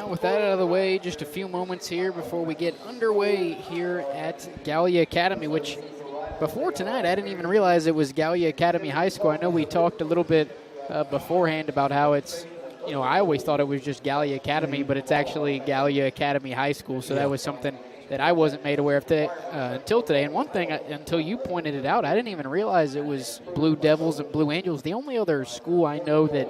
Well, with that out of the way, just a few moments here before we get underway here at Gallia Academy, which before tonight I didn't even realize it was Gallia Academy High School. I know we talked a little bit beforehand about how it's, I always thought it was just Gallia Academy, but it's actually Gallia Academy High School, so that was something that I wasn't made aware of until today. And one thing, until you pointed it out, I didn't even realize it was Blue Devils and Blue Angels. The only other school I know that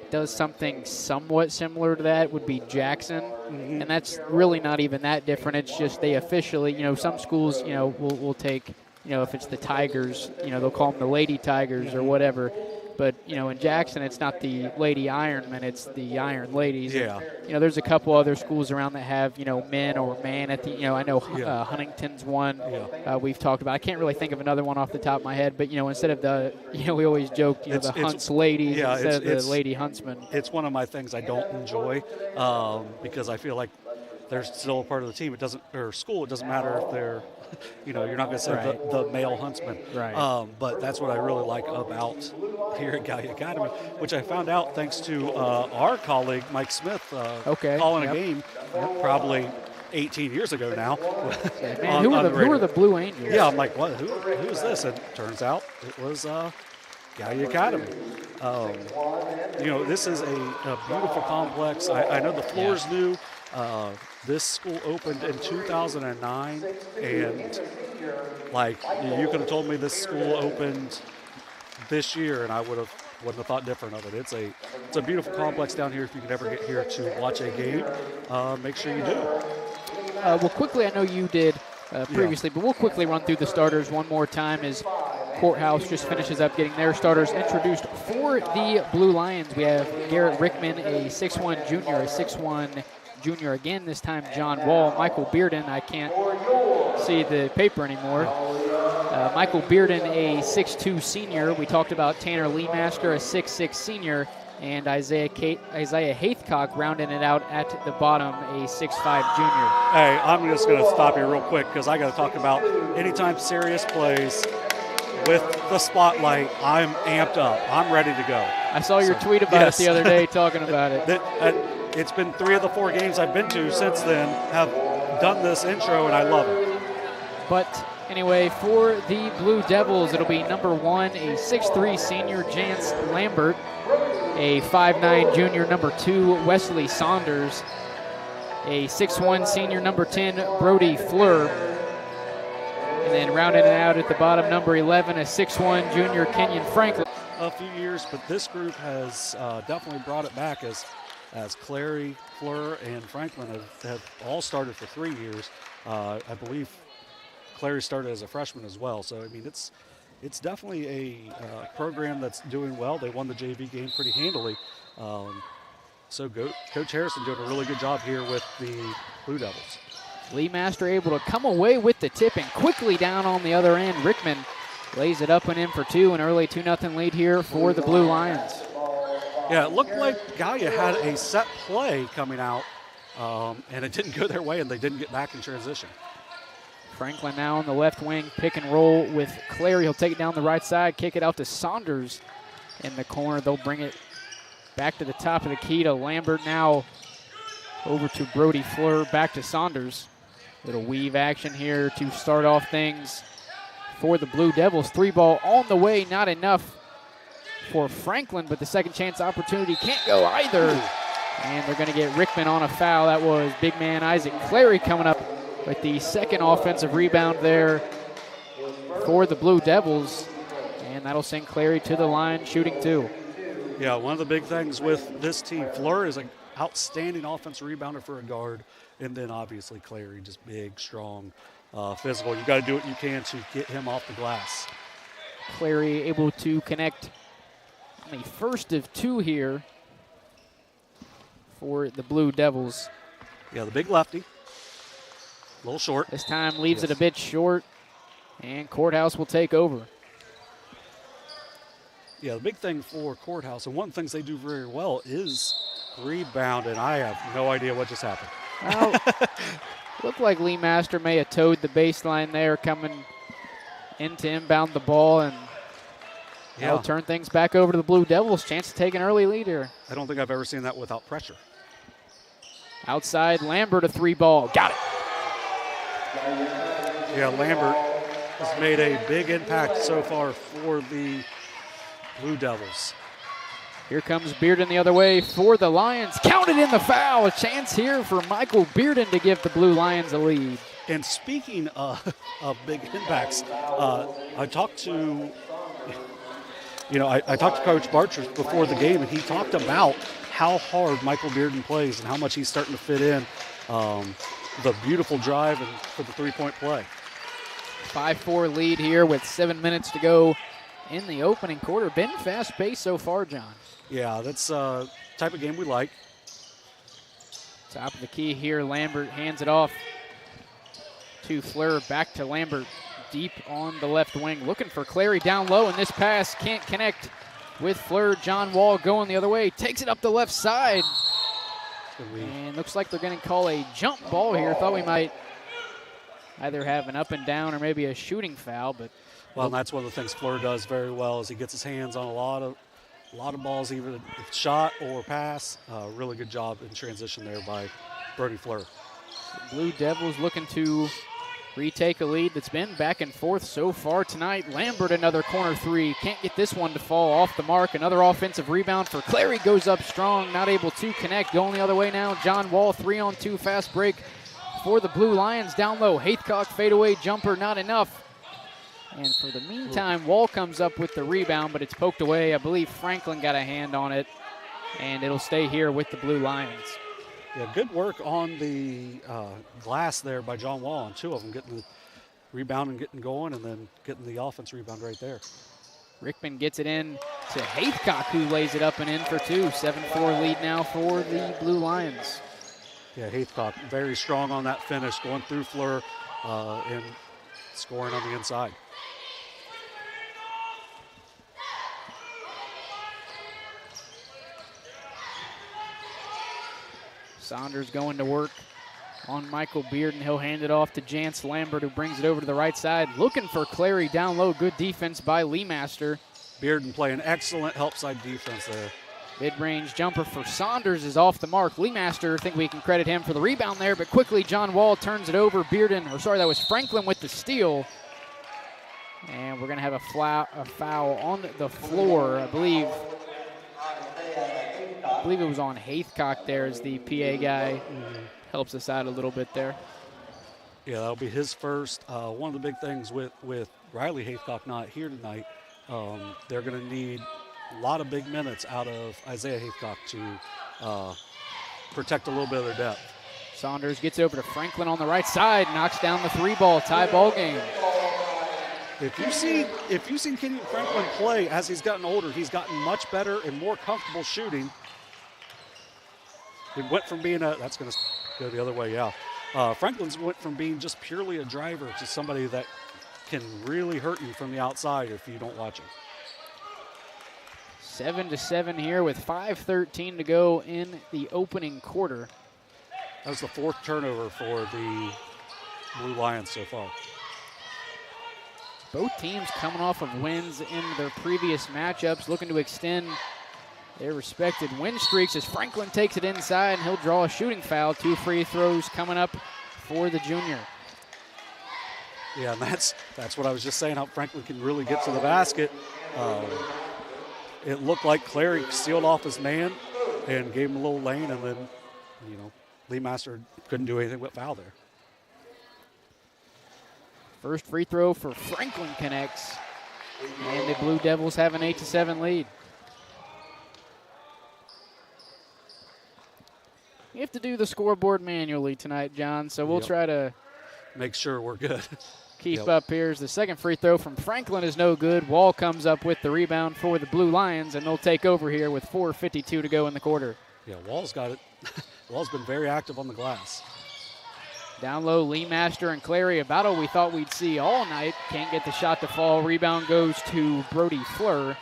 does something somewhat similar to that would be Jackson, and that's really not even that different. It's just they officially, some schools, will take, if it's the Tigers, they'll call them the Lady Tigers or whatever. But, in Jackson, it's not the Lady Ironmen, it's the Iron Ladies. Yeah. And, there's a couple other schools around that have, men or man at the, I know Huntington's one we've talked about. I can't really think of another one off the top of my head. But, instead of the, we always joke, the Hunts Ladies instead of the Lady Huntsmen. It's one of my things I don't enjoy because I feel like they're still a part of the team. It doesn't matter if they're, you're not going to say the male huntsman. Right. But that's what I really like about here at Gallia Academy, which I found out thanks to our colleague, Mike Smith, calling a game probably 18 years ago now. Man, who are the Blue Angels? Yeah, I'm like, what? Who is this? And it turns out it was Gallia Academy. This is a beautiful complex. I know the floor is new. This school opened in 2009, and you could have told me this school opened this year, and I wouldn't have thought different of it. It's a beautiful complex down here. If you could ever get here to watch a game, make sure you do. Well, quickly, I know you did previously, but we'll quickly run through the starters one more time as Courthouse just finishes up getting their starters introduced. For the Blue Lions, we have Garrett Rickman, a 6'1 junior, a 6'1 junior again, this time John Wall. Michael Bearden, I can't see the paper anymore. Michael Bearden, a 6'2 senior. We talked about Tanner Leemaster, a 6'6 senior, and Isaiah Haithcock rounding it out at the bottom, a 6'5 junior. Hey, I'm just going to stop you real quick because I got to talk about anytime Sirius plays with the spotlight, I'm amped up. I'm ready to go. I saw your tweet about it the other day talking about it. It's been 3 of the 4 games I've been to since then have done this intro, and I love it. But anyway, for the Blue Devils, it'll be number 1, a 6'3 senior, Jance Lambert, a 5'9 junior, number 2, Wesley Saunders, a 6'1 senior, number 10, Brody Fleur, and then rounding it out at the bottom, number 11, a 6'1 junior, Kenyon Franklin. A few years, but this group has definitely brought it back as Clary, Fleur, and Franklin have all started for 3 years. I believe Clary started as a freshman as well. So, I mean, it's definitely a program that's doing well. They won the JV game pretty handily. So Coach Harrison doing a really good job here with the Blue Devils. Leemaster able to come away with the tip and quickly down on the other end. Rickman lays it up and in for 2, an early 2-0 lead here for the Blue Lions. Yeah, it looked like Gallia had a set play coming out, and it didn't go their way, and they didn't get back in transition. Franklin now on the left wing, pick and roll with Clary. He'll take it down the right side, kick it out to Saunders in the corner. They'll bring it back to the top of the key to Lambert now over to Brody Fleur, back to Saunders. Little weave action here to start off things for the Blue Devils. 3 ball on the way, not enough for Franklin, but the second chance opportunity can't go either. And they're going to get Rickman on a foul. That was big man Isaac Clary coming up with the second offensive rebound there for the Blue Devils. And that'll send Clary to the line, shooting 2. Yeah, one of the big things with this team, Fleur is an outstanding offensive rebounder for a guard. And then obviously Clary, just big, strong, physical. You got to do what you can to get him off the glass. Clary able to connect on the first of 2 here for the Blue Devils. Yeah, the big lefty. A little short. This time leaves it a bit short, and Courthouse will take over. Yeah, the big thing for Courthouse, and one of the things they do very well is rebound, and I have no idea what just happened. Well, looked like Leemaster may have towed the baseline there, coming in to inbound the ball, and that'll turn things back over to the Blue Devils. Chance to take an early lead here. I don't think I've ever seen that without pressure. Outside, Lambert, a 3-ball. Got it. Yeah, Lambert has made a big impact so far for the Blue Devils. Here comes Bearden the other way for the Lions. Counted in the foul. A chance here for Michael Bearden to give the Blue Lions a lead. And speaking of big impacts, I talked to Coach Barcher before the game, and he talked about how hard Michael Bearden plays and how much he's starting to fit in the beautiful drive and for the three-point play. 5-4 lead here with 7 minutes to go in the opening quarter. Been fast-paced so far, John. Yeah, that's the type of game we like. Top of the key here, Lambert hands it off to Fleur, back to Lambert, deep on the left wing, looking for Clary down low, and this pass can't connect with Fleur. John Wall going the other way, takes it up the left side, and looks like they're going to call a jump ball here. Thought we might either have an up and down or maybe a shooting foul, but well, and that's one of the things Fleur does very well is he gets his hands on a lot of balls, either shot or pass. Really good job in transition there by Brody Fleur. Blue Devils looking to retake a lead that's been back and forth so far tonight. Lambert, another corner three. Can't get this one to fall off the mark. Another offensive rebound for Clary. Goes up strong, not able to connect. Going the other way now. John Wall, 3-on-2 fast break for the Blue Lions. Down low, Haithcock fadeaway jumper, not enough. And for the meantime, Wall comes up with the rebound, but it's poked away. I believe Franklin got a hand on it, and it'll stay here with the Blue Lions. Yeah, good work on the glass there by John Wall on two of them, getting the rebound and getting going, and then getting the offense rebound right there. Rickman gets it in to Haithcock, who lays it up and in for two. 7-4 lead now for the Blue Lions. Yeah, Haithcock very strong on that finish, going through Fleur and scoring on the inside. Saunders going to work on Michael Bearden. He'll hand it off to Jance Lambert, who brings it over to the right side. Looking for Clary down low. Good defense by Lee Master. Bearden playing excellent help side defense there. Mid-range jumper for Saunders is off the mark. Lee Master, I think we can credit him for the rebound there, but quickly John Wall turns it over. That was Franklin with the steal. And we're going to have a foul on the floor, I believe it was on Haithcock there as the PA guy helps us out a little bit there. Yeah, that'll be his first. One of the big things with Riley Haithcock not here tonight, they're going to need a lot of big minutes out of Isaiah Haithcock to protect a little bit of their depth. Saunders gets over to Franklin on the right side, knocks down the 3-ball, tie ball game. If you've seen Kenyon Franklin play as he's gotten older, he's gotten much better and more comfortable shooting. It went from being that's going to go the other way, yeah. Franklin's went from being just purely a driver to somebody that can really hurt you from the outside if you don't watch him. 7-7 here with 5:13 to go in the opening quarter. That was the fourth turnover for the Blue Lions so far. Both teams coming off of wins in their previous matchups, looking to extend their respective win streaks as Franklin takes it inside, and he'll draw a shooting foul. 2 free throws coming up for the junior. Yeah, and that's what I was just saying, how Franklin can really get to the basket. It looked like Clary sealed off his man and gave him a little lane, and then, Lee Master couldn't do anything but foul there. First free throw for Franklin connects, and the Blue Devils have an 8-7 lead. You have to do the scoreboard manually tonight, John, so we'll try to make sure we're good. Keep up here as the second free throw from Franklin is no good. Wall comes up with the rebound for the Blue Lions, and they'll take over here with 4:52 to go in the quarter. Yeah, Wall's got it. Wall's been very active on the glass. Down low, Lee Master and Clary, a battle we thought we'd see all night. Can't get the shot to fall. Rebound goes to Brody Fleur.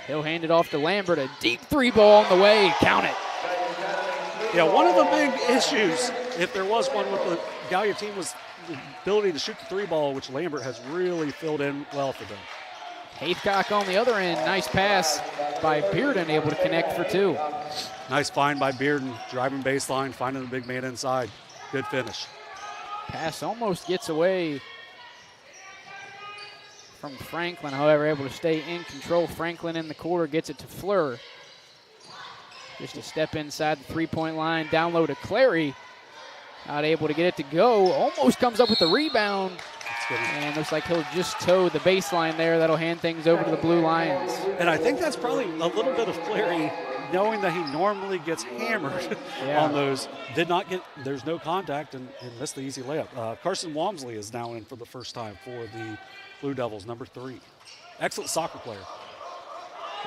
He'll hand it off to Lambert. A deep 3-ball on the way. Count it. Yeah, one of the big issues, if there was one with the Gallia team, was the ability to shoot the 3-ball, which Lambert has really filled in well for them. Haythcock on the other end. Nice pass by Bearden, able to connect for 2. Nice find by Bearden, driving baseline, finding the big man inside. Good finish. Pass almost gets away from Franklin, however, able to stay in control. Franklin in the quarter gets it to Fleur. Just a step inside the three-point line, down low to Clary. Not able to get it to go. Almost comes up with the rebound. And looks like he'll just toe the baseline there. That'll hand things over to the Blue Lions. And I think that's probably a little bit of Clary knowing that he normally gets hammered on those. Did not get, there's no contact and missed the easy layup. Carson Walmsley is now in for the first time for the Blue Devils, number 3. Excellent soccer player.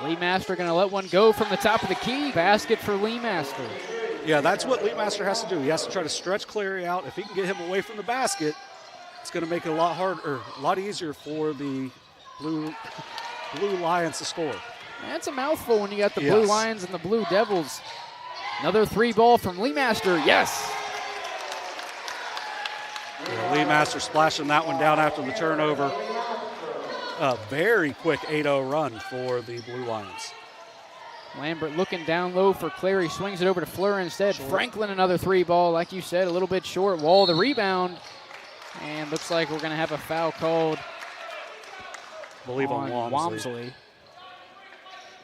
Lee Master going to let one go from the top of the key. Basket for Lee Master. Yeah, that's what Lee Master has to do. He has to try to stretch Clary out. If he can get him away from the basket, it's going to make it a lot harder, a lot easier for the Blue Lions to score. That's a mouthful when you got the Blue Lions and the Blue Devils. Another 3 ball from Lee Master. Yes. Yeah, Lee Master splashing that one down after the turnover. A very quick 8-0 run for the Blue Lions. Lambert looking down low for Clary, swings it over to Fleur instead. Short. Franklin another 3 ball, like you said, a little bit short. Wall the rebound, and looks like we're going to have a foul called. I believe on Walmsley.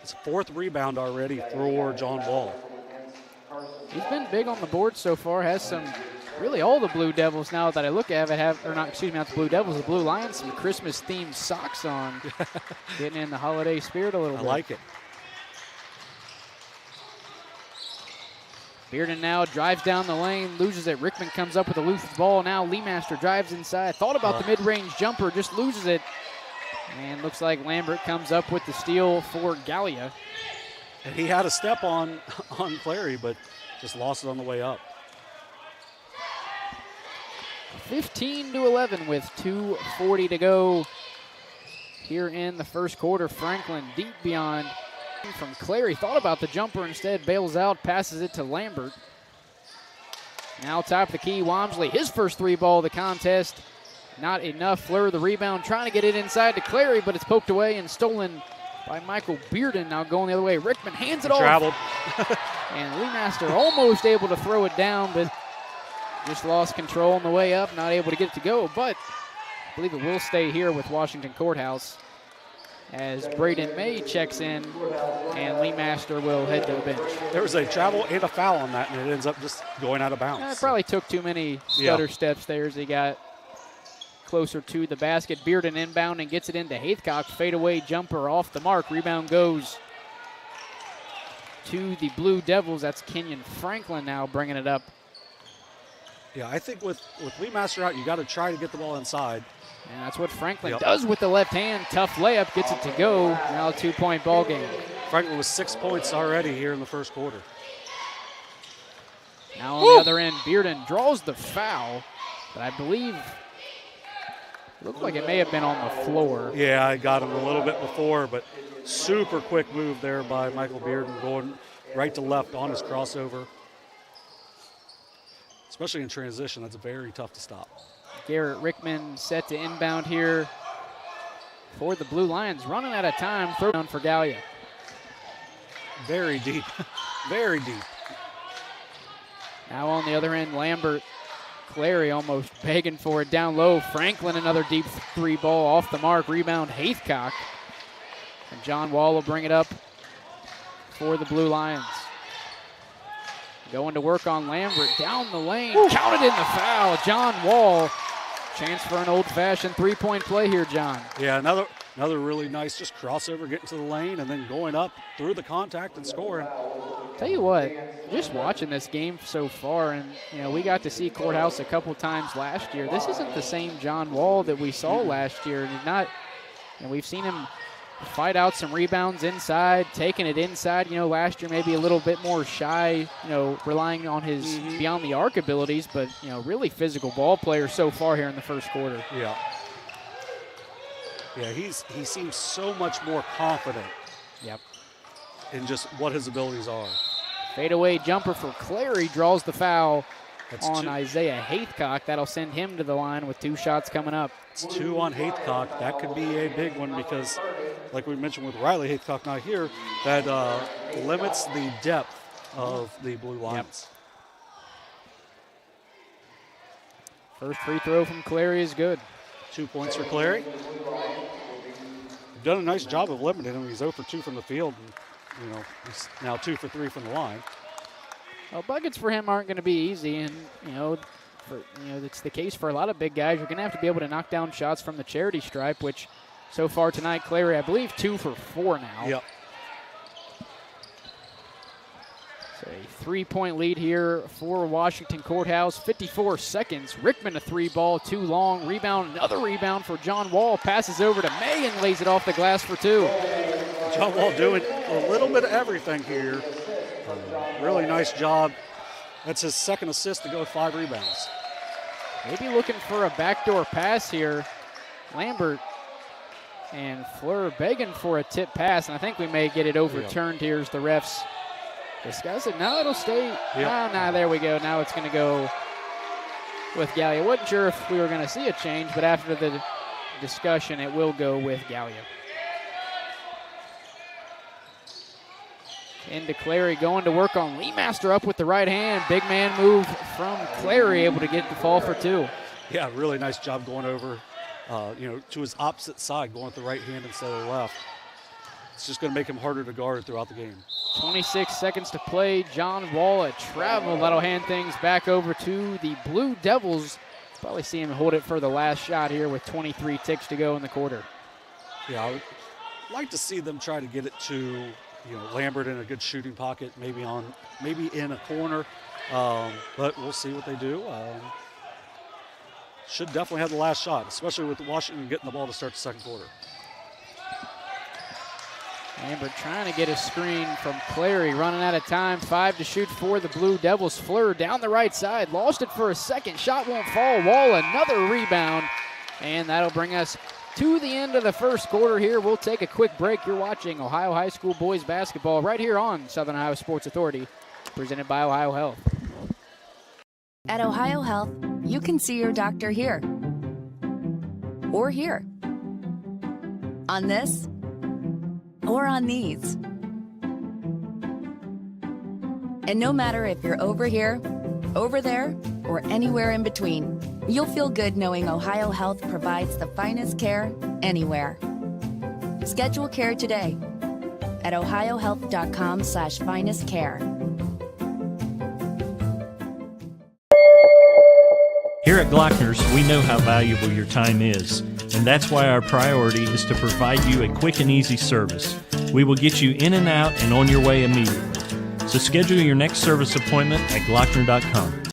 It's 4th rebound already for John Wall. He's been big on the board so far. Has some, really all the Blue Devils now that I look at it have, or not, excuse me, not the Blue Devils, the Blue Lions, some Christmas-themed socks on. Getting in the holiday spirit a little bit. I like it. Bearden now drives down the lane, loses it. Rickman comes up with a loose ball. Now Lee Master drives inside. Thought about the mid-range jumper, just loses it. And looks like Lambert comes up with the steal for Gallia. And he had a step on Clary, but just lost it on the way up. 15-11 with 2:40 to go here in the first quarter. Franklin deep beyond from Clary. Thought about the jumper, instead bails out, passes it to Lambert. Now top of the key, Walmsley, his first 3 ball of the contest. Not enough. Fleur the rebound, trying to get it inside to Clary, but it's poked away and stolen by Michael Bearden. Now going the other way. Rickman hands it off. Traveled. And Lee Master almost able to throw it down, but just lost control on the way up, not able to get it to go. But I believe it will stay here with Washington Courthouse as Braden May checks in, and Lee Master will head to the bench. There was a travel and a foul on that, and it ends up just going out of bounds. It probably took too many stutter steps there as he got closer to the basket. Bearden inbound and gets it into Haythcock. Fadeaway jumper off the mark. Rebound goes to the Blue Devils. That's Kenyon Franklin now bringing it up. Yeah, I think with Lee Master out, you got to try to get the ball inside. And that's what Franklin does with the left hand. Tough layup, gets it to go. Now a 2-point ball game. Franklin with 6 points already here in the first quarter. Now on the other end, Bearden draws the foul, but I believe looked like it may have been on the floor. Yeah, I got him a little bit before, but super quick move there by Michael Bearden, going right to left on his crossover. Especially in transition, that's very tough to stop. Garrett Rickman set to inbound here for the Blue Lions. Running out of time, third down for Gallia. Very deep, very deep. Now on the other end, Lambert. Clary almost begging for it down low. Franklin another deep 3 ball off the mark. Rebound Haythcock. And John Wall will bring it up for the Blue Lions. Going to work on Lambert down the lane. Counted in the foul. John Wall. Chance for an old-fashioned 3-point play here, John. Yeah, another really nice just crossover, getting to the lane and then going up through the contact and scoring. Tell you what, just watching this game so far, and we got to see Courthouse a couple times last year. This isn't the same John Wall that we saw last year, and we've seen him fight out some rebounds inside, taking it inside. Last year maybe a little bit more shy, relying on his beyond the arc abilities, but really physical ball player so far here in the first quarter. Yeah. Yeah, he seems so much more confident. Yep. In just what his abilities are. Fadeaway jumper for Clary draws the foul on 2. Isaiah Haythcock. That'll send him to the line with 2 shots coming up. It's 2 on Haythcock. That could be a big one because like we mentioned with Riley Haycock not here, that limits the depth of the Blue Lions. Yep. First free throw from Clary is good. 2 points for Clary. Done a nice job of limiting him. He's 0 for 2 from the field, and he's now 2 for 3 from the line. Well, buckets for him aren't going to be easy, and it's the case for a lot of big guys. You're going to have to be able to knock down shots from the charity stripe, which so far tonight, Clary, I believe, 2 for 4 now. Yep. So a 3-point lead here for Washington Courthouse. 54 seconds. Rickman a 3-ball, too long. Rebound, another rebound for John Wall. Passes over to May and lays it off the glass for 2. John Wall doing a little bit of everything here. Really nice job. That's his second assist to go with 5 rebounds. Maybe looking for a backdoor pass here. Lambert and Fleur begging for a tip pass, and I think we may get it overturned here as the refs discuss it. No, it'll stay. Yep. No, there we go. Now it's going to go with Gallia. Wasn't sure if we were going to see a change, but after the discussion, it will go with Gallia. Into Clary, going to work on Lee Master up with the right hand. Big man move from Clary, able to get the fall for 2. Yeah, really nice job going over, to his opposite side, going with the right hand instead of the left. It's just going to make him harder to guard throughout the game. 26 seconds to play. John Wall at travel. That'll hand things back over to the Blue Devils. Probably see him hold it for the last shot here with 23 ticks to go in the quarter. Yeah, I would like to see them try to get it to Lambert in a good shooting pocket, maybe in a corner, but we'll see what they do. Should definitely have the last shot, especially with Washington getting the ball to start the second quarter. Lambert trying to get a screen from Clary, running out of time. 5 to shoot for the Blue Devils. Fleur down the right side, lost it for a second. Shot won't fall. Wall another rebound, and that'll bring us to the end of the first quarter here. We'll take a quick break. You're watching Ohio High School boys basketball right here on Southern Ohio Sports Authority, presented by OhioHealth. At OhioHealth, you can see your doctor here or here, on this or on these. And no matter if you're over here, over there, or anywhere in between, you'll feel good knowing OhioHealth provides the finest care anywhere. Schedule care today at ohiohealth.com/finestcare. Here at Glockner's, we know how valuable your time is, and that's why our priority is to provide you a quick and easy service. We will get you in and out and on your way immediately. So schedule your next service appointment at Glockner.com.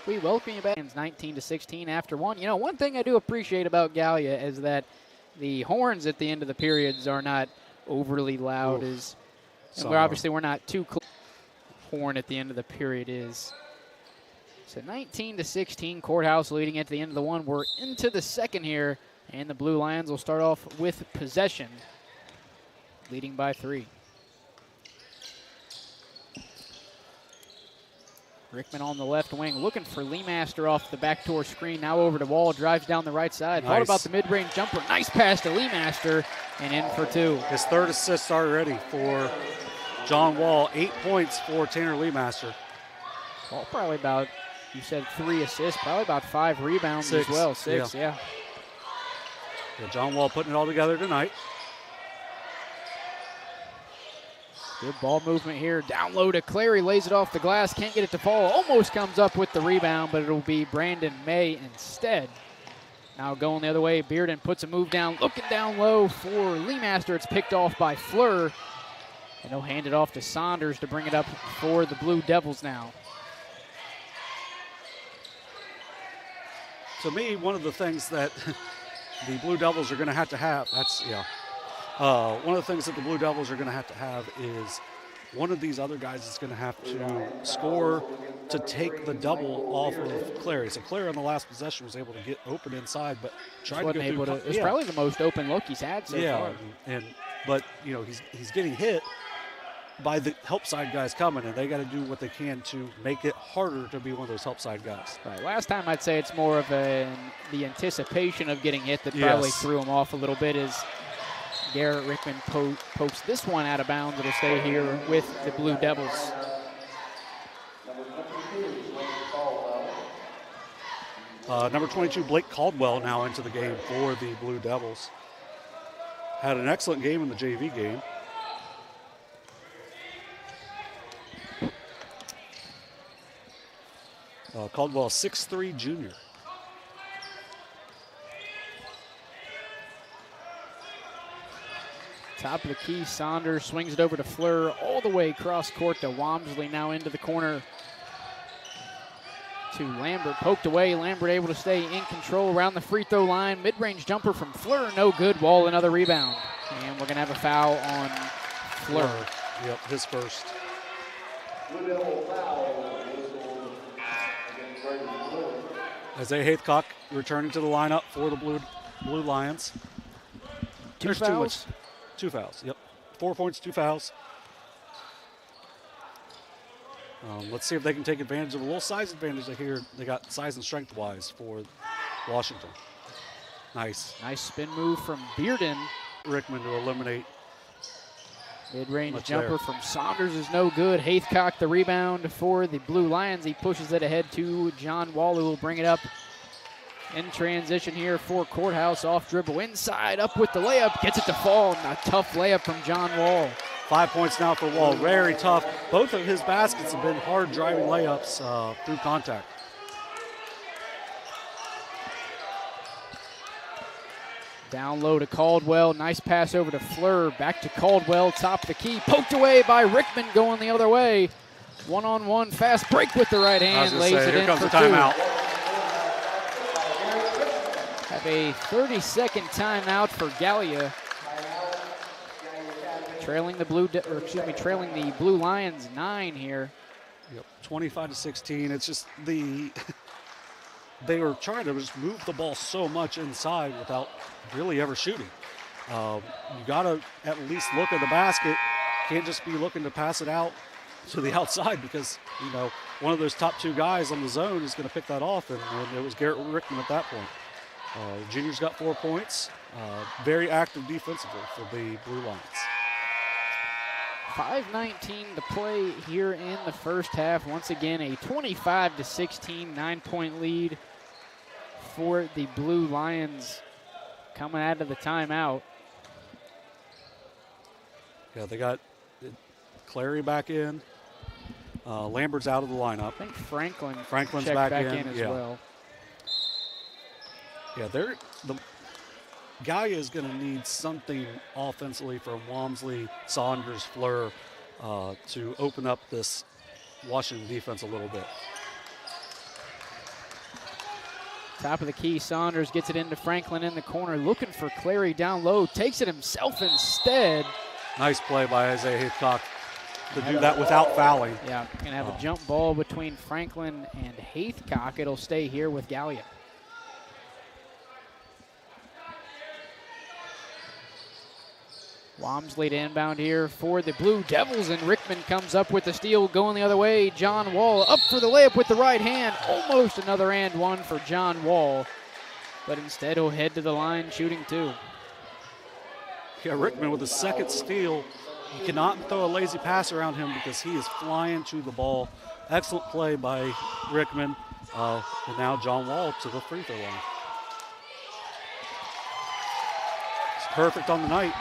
We welcome you back. It's 19-16 after 1. One thing I do appreciate about Gallia is that the horns at the end of the periods are not overly loud. And we're not too close. Horn at the end of the period is. So 19-16, Courthouse leading at the end of the 1. We're into the second here, and the Blue Lions will start off with possession, leading by 3. Rickman on the left wing, looking for Lee Master off the backdoor screen. Now over to Wall, drives down the right side. Thought about the mid-range jumper. Nice pass to Lee Master, and in for 2. His third assist already for John Wall. 8 points for Tanner Lee Master. Wall probably about, you said 3 assists, probably about 5 rebounds 6, as well. 6, yeah. John Wall putting it all together tonight. Good ball movement here. Down low to Clary. Lays it off the glass. Can't get it to fall. Almost comes up with the rebound, but it'll be Brandon May instead. Now going the other way. Bearden puts a move down. Looking down low for Lee Master. It's picked off by Fleur. And he'll hand it off to Saunders to bring it up for the Blue Devils now. To me, one of the things that the Blue Devils are going to have, one of the things that the Blue Devils are going to have is one of these other guys is going to have to score to take the double off of Clary. So Clary on the last possession was able to get open inside, but tried to go through. It's probably the most open look he's had so far. But he's getting hit. by the help side guys coming, and they got to do what they can to make it harder to be one of those help side guys. Right. Last time I'd say it's more of the anticipation of getting hit that probably threw him off a little bit as Garrett Rickman pokes this one out of bounds. It'll stay here with the Blue Devils. Number 22, Blake Caldwell, now into the game for the Blue Devils. Had an excellent game in the JV game. Caldwell, 6'3" junior. Top of the key, Saunders swings it over to Fleur, all the way across court to Walmsley, now into the corner to Lambert. Poked away, Lambert able to stay in control around the free throw line. Mid-range jumper from Fleur, no good. Wall, another rebound. And we're going to have a foul on Fleur. Yep, his first. Isaiah Haythcock returning to the lineup for the Blue Lions. Two fouls? Two fouls, yep. 4 points, 2 fouls. Let's see if they can take advantage of a little size advantage they got size and strength-wise for Washington. Nice. Nice spin move from Bearden. Rickman to eliminate. Mid-range jumper from Saunders is no good. Haythcock the rebound for the Blue Lions. He pushes it ahead to John Wall, who will bring it up in transition here for Courthouse. Off dribble inside, up with the layup, gets it to fall. A tough layup from John Wall. 5 points now for Wall, very tough. Both of his baskets have been hard driving layups through contact. Down low to Caldwell, nice pass over to Fleur, back to Caldwell, top of the key, poked away by Rickman going the other way. One-on-one fast break with the right hand, lays it in for 2. Timeout. Have a 30-second timeout for Gallia. Trailing the Blue Lions 9 here. Yep, 25-16. It's just they were trying to just move the ball so much inside without really ever shooting. You got to at least look at the basket. Can't just be looking to pass it out to the outside because, one of those top 2 guys on the zone is going to pick that off, and it was Garrett Rickman at that point. Junior's got 4 points. Very active defensively for the Blue Lions. 5:19 to play here in the first half. Once again, a 25-16 9-point lead for the Blue Lions coming out of the timeout. Yeah, they got Clary back in. Lambert's out of the lineup. I think Franklin's back in as yeah. well. Yeah, Gallia is going to need something offensively from Walmsley, Saunders, Fleur to open up this Washington defense a little bit. Top of the key, Saunders gets it into Franklin in the corner, looking for Clary down low, takes it himself instead. Nice play by Isaiah Haythcock to do that without fouling. Yeah, going to have a jump ball between Franklin and Haythcock. It'll stay here with Gallia. Walmsley to inbound here for the Blue Devils, and Rickman comes up with the steal going the other way. John Wall up for the layup with the right hand. Almost another and one for John Wall, but instead he'll head to the line shooting 2. Yeah, Rickman with the second steal. You cannot throw a lazy pass around him because he is flying to the ball. Excellent play by Rickman. And now John Wall to the free throw line. It's perfect on the night.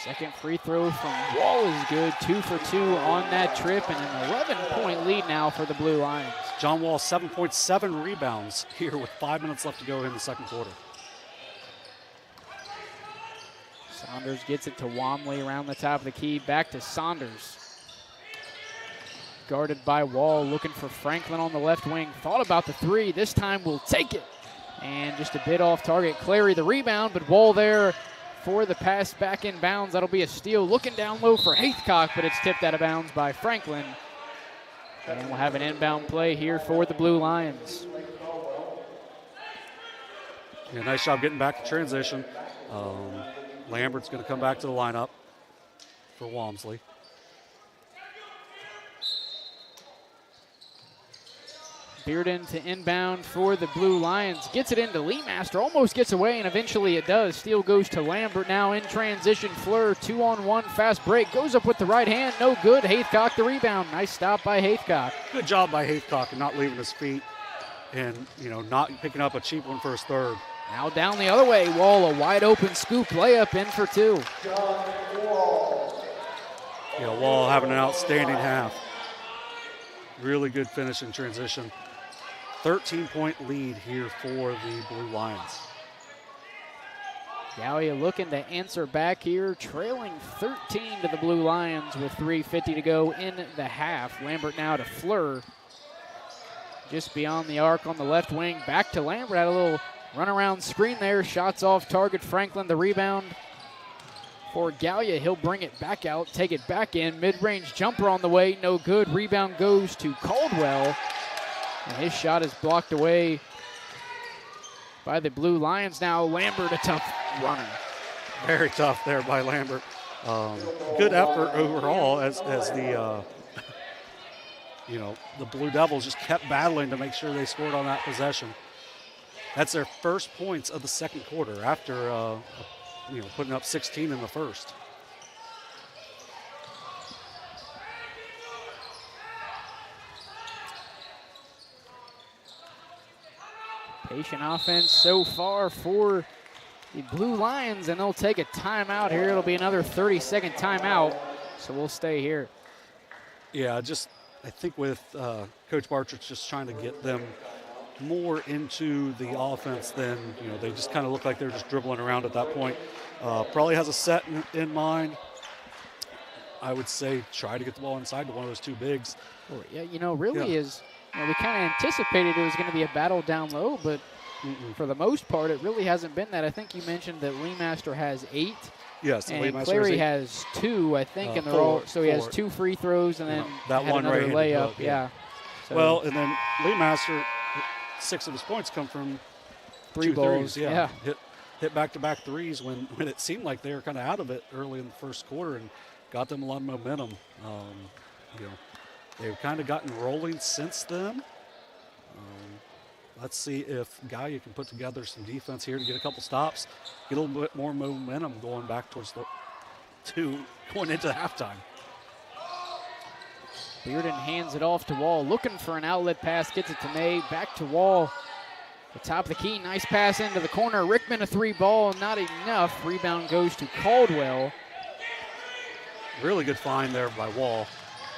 Second free throw from Wall is good. 2 for 2 on that trip, and an 11-point lead now for the Blue Lions. John Wall, 7.7 rebounds here with 5 minutes left to go in the second quarter. Saunders gets it to Walmsley around the top of the key. Back to Saunders. Guarded by Wall, looking for Franklin on the left wing. Thought about the 3. This time will take it. And just a bit off target. Clary the rebound, but Wall there for the pass back in bounds. That'll be a steal. Looking down low for Haythcock, but it's tipped out of bounds by Franklin. And we'll have an inbound play here for the Blue Lions. Yeah, nice job getting back to transition. Lambert's going to come back to the lineup for Walmsley. Bearden to inbound for the Blue Lions. Gets it into Lee Master, almost gets away, and eventually it does. Steal goes to Lambert now in transition. Fleur, 2-on-1, fast break. Goes up with the right hand, no good. Haithcock the rebound. Nice stop by Haithcock. Good job by Haithcock and not leaving his feet and, not picking up a cheap one for his third. Now down the other way. Wall, a wide open scoop layup in for two. Wall having an outstanding half. Really good finish in transition. 13-point lead here for the Blue Lions. Gallia looking to answer back here, trailing 13 to the Blue Lions with 3:50 to go in the half. Lambert now to Fleur. Just beyond the arc on the left wing. Back to Lambert. Had a little runaround screen there. Shots off target. Franklin the rebound for Gallia. He'll bring it back out, take it back in. Mid-range jumper on the way. No good. Rebound goes to Caldwell. And his shot is blocked away by the Blue Lions. Now Lambert, a tough runner. Very tough there by Lambert. Good effort overall as the the Blue Devils just kept battling to make sure they scored on that possession. That's their first points of the second quarter after putting up 16 in the first. Patient offense so far for the Blue Lions, and they'll take a timeout here. It'll be another 30-second timeout, so we'll stay here. Yeah, I think with Coach Bartridge just trying to get them more into the offense than, they just kind of look like they're just dribbling around at that point. Probably has a set in mind. I would say try to get the ball inside to one of those two bigs. Yeah, is we kind of anticipated it was going to be a battle down low, but for the most part, it really hasn't been that. I think you mentioned that Lee Master has 8. Yes, and Clary has 2, I think, and they're all so he has 2 free throws and then that one another layup. Hook, yeah. So and then Lee Master, 6 of his points come from 3 balls. Threes, yeah. Hit back-to-back threes when it seemed like they were kind of out of it early in the first quarter and got them a lot of momentum. They've kind of gotten rolling since then. Let's see if Gallia can put together some defense here to get a couple stops, get a little bit more momentum going back towards going into halftime. Bearden hands it off to Wall, looking for an outlet pass, gets it to May, back to Wall. The top of the key, nice pass into the corner. Rickman a 3 ball, not enough. Rebound goes to Caldwell. Really good find there by Wall.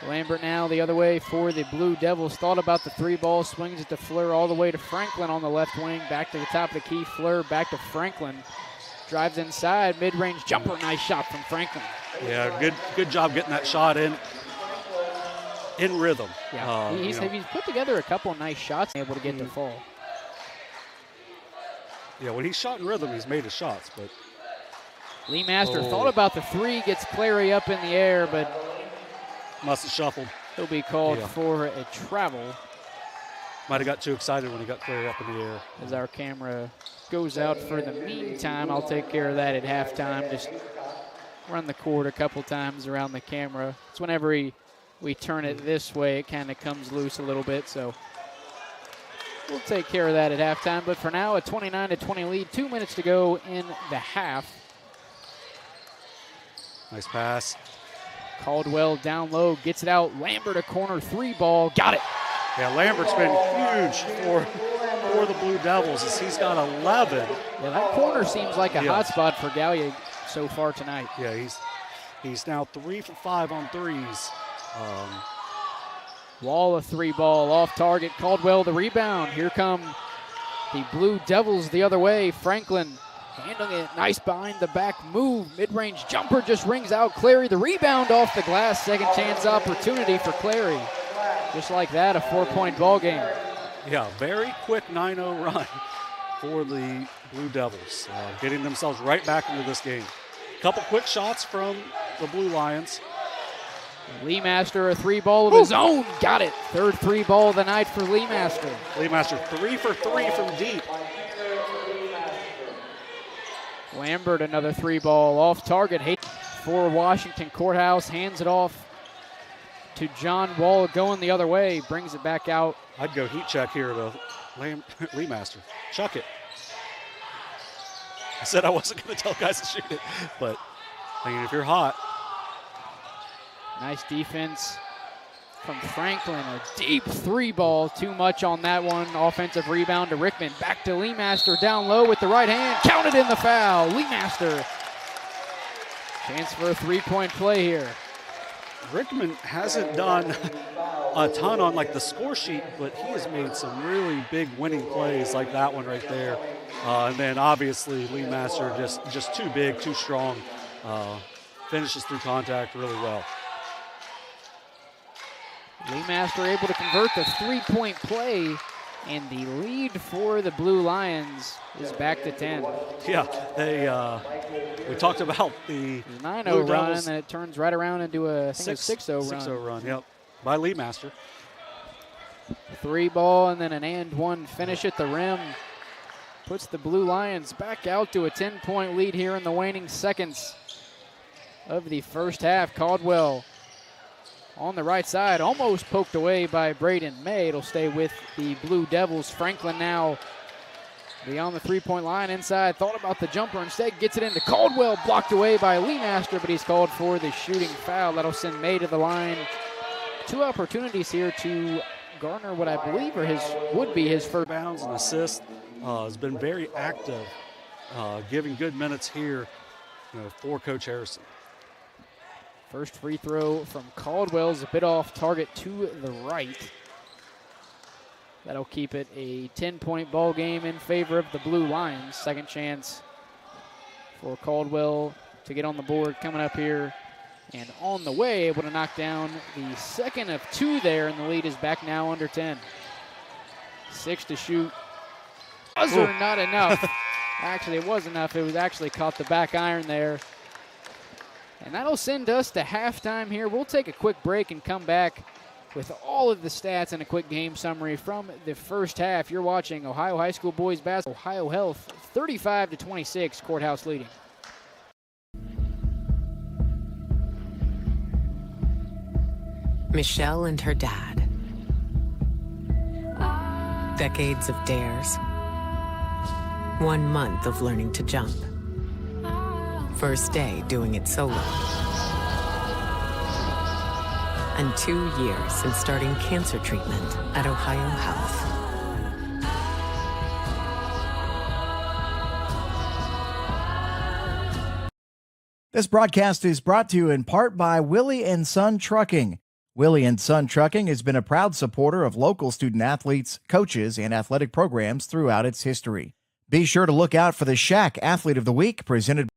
Lambert now the other way for the Blue Devils. Thought about the 3 ball, swings it to Fleur all the way to Franklin on the left wing. Back to the top of the key, Fleur back to Franklin. Drives inside, mid-range jumper, nice shot from Franklin. Yeah, good job getting that shot in rhythm. Yeah, he's put together a couple of nice shots, able to get to fall. Yeah, when he's shot in rhythm, he's made his shots, but. Lee Master thought about the 3, gets Clary up in the air, but must have shuffled. He'll be called for a travel. Might have got too excited when he got Clary up in the air. As our camera goes out for the meantime, I'll take care of that at halftime. Just run the cord a couple times around the camera. It's whenever we turn it this way, it kind of comes loose a little bit, so we'll take care of that at halftime. But for now, a 29-20 lead, 2 minutes to go in the half. Nice pass. Caldwell down low, gets it out. Lambert a corner 3 ball, got it. Yeah, Lambert's been huge for the Blue Devils as he's got 11. Yeah, that corner seems like a hot spot for Gallia so far tonight. Yeah, he's now 3 for 5 on threes. Wall a 3 ball off target. Caldwell the rebound. Here come the Blue Devils the other way. Franklin handling it, nice behind the back move. Mid-range jumper just rings out. Clary the rebound off the glass. Second chance opportunity for Clary. Just like that, a 4-point ball game. Yeah, very quick 9-0 run for the Blue Devils, getting themselves right back into this game. Couple quick shots from the Blue Lions. Lee Master a 3 ball of his own, got it. Third 3 ball of the night for Lee Master. Lee Master 3 for 3 from deep. Lambert, another 3-ball off target. For Washington Courthouse, hands it off to John Wall going the other way, brings it back out. I'd go heat check here to Lee Master. Chuck it. I said I wasn't going to tell guys to shoot it, but I mean, if you're hot. Nice defense from Franklin. A deep 3-ball, too much on that one. Offensive rebound to Rickman. Back to Lee Master, down low with the right hand. Counted in the foul. Lee Master. Chance for a 3-point play here. Rickman hasn't done a ton on like the score sheet, but he has made some really big winning plays like that one right there. And then obviously Lee Master just too big, too strong. Finishes through contact really well. Lee Master able to convert the 3-point play, and the lead for the Blue Lions is back to 10. Yeah, we talked about the 9-0 run, and it turns right around into a 6-0 run. 6-0 run, yep, by Lee Master. 3-ball and then an and one finish at the rim. Puts the Blue Lions back out to a 10-point lead here in the waning seconds of the first half. Caldwell on the right side, almost poked away by Braden May. It'll stay with the Blue Devils. Franklin now beyond the 3-point line inside. Thought about the jumper, instead gets it into Caldwell, blocked away by Lee Master, but he's called for the shooting foul. That'll send May to the line. 2 opportunities here to garner what I believe would be his first bounds and assist. Has been very active, giving good minutes here for Coach Harrison. First free throw from Caldwell is a bit off target to the right. That'll keep it a 10-point ball game in favor of the Blue Lions. Second chance for Caldwell to get on the board coming up here. And on the way, able to knock down the second of 2 there, and the lead is back now under 10. 6 to shoot. Buzzer, not enough. Actually, it was enough. It was actually caught the back iron there. And that'll send us to halftime here. We'll take a quick break and come back with all of the stats and a quick game summary from the first half. You're watching Ohio High School Boys Basketball. OhioHealth 35-26, Courthouse leading. Michelle and her dad. Decades of dares. 1 month of learning to jump. First day doing it solo. And 2 years since starting cancer treatment at OhioHealth. This broadcast is brought to you in part by Willie & Son Trucking. Willie & Son Trucking has been a proud supporter of local student athletes, coaches, and athletic programs throughout its history. Be sure to look out for the Shack Athlete of the Week presented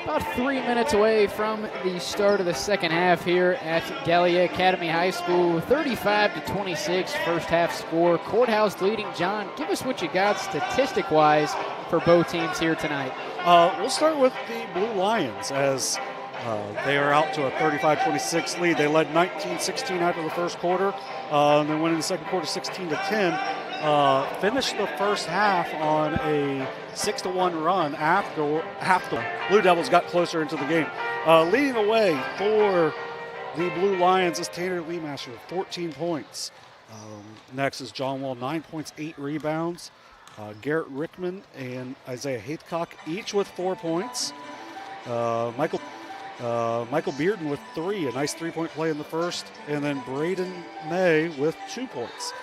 About 3 minutes away from the start of the second half here at Gallia Academy High School. 35-26 first half score. Courthouse leading. John, give us what you got statistic-wise for both teams here tonight. We'll start with the Blue Lions as they are out to a 35-26 lead. They led 19-16 after the first quarter, and then went in the second quarter 16-10. Finished the first half on a 6-1 run after Blue Devils got closer into the game. Leading the way for the Blue Lions is Tanner Leemaster, 14 points. Next is John Wall, 9 points, 8 rebounds. Garrett Rickman and Isaiah Haithcock each with 4 points. Michael Bearden with 3, a nice 3-point play in the first, and then Braden May with 2 points.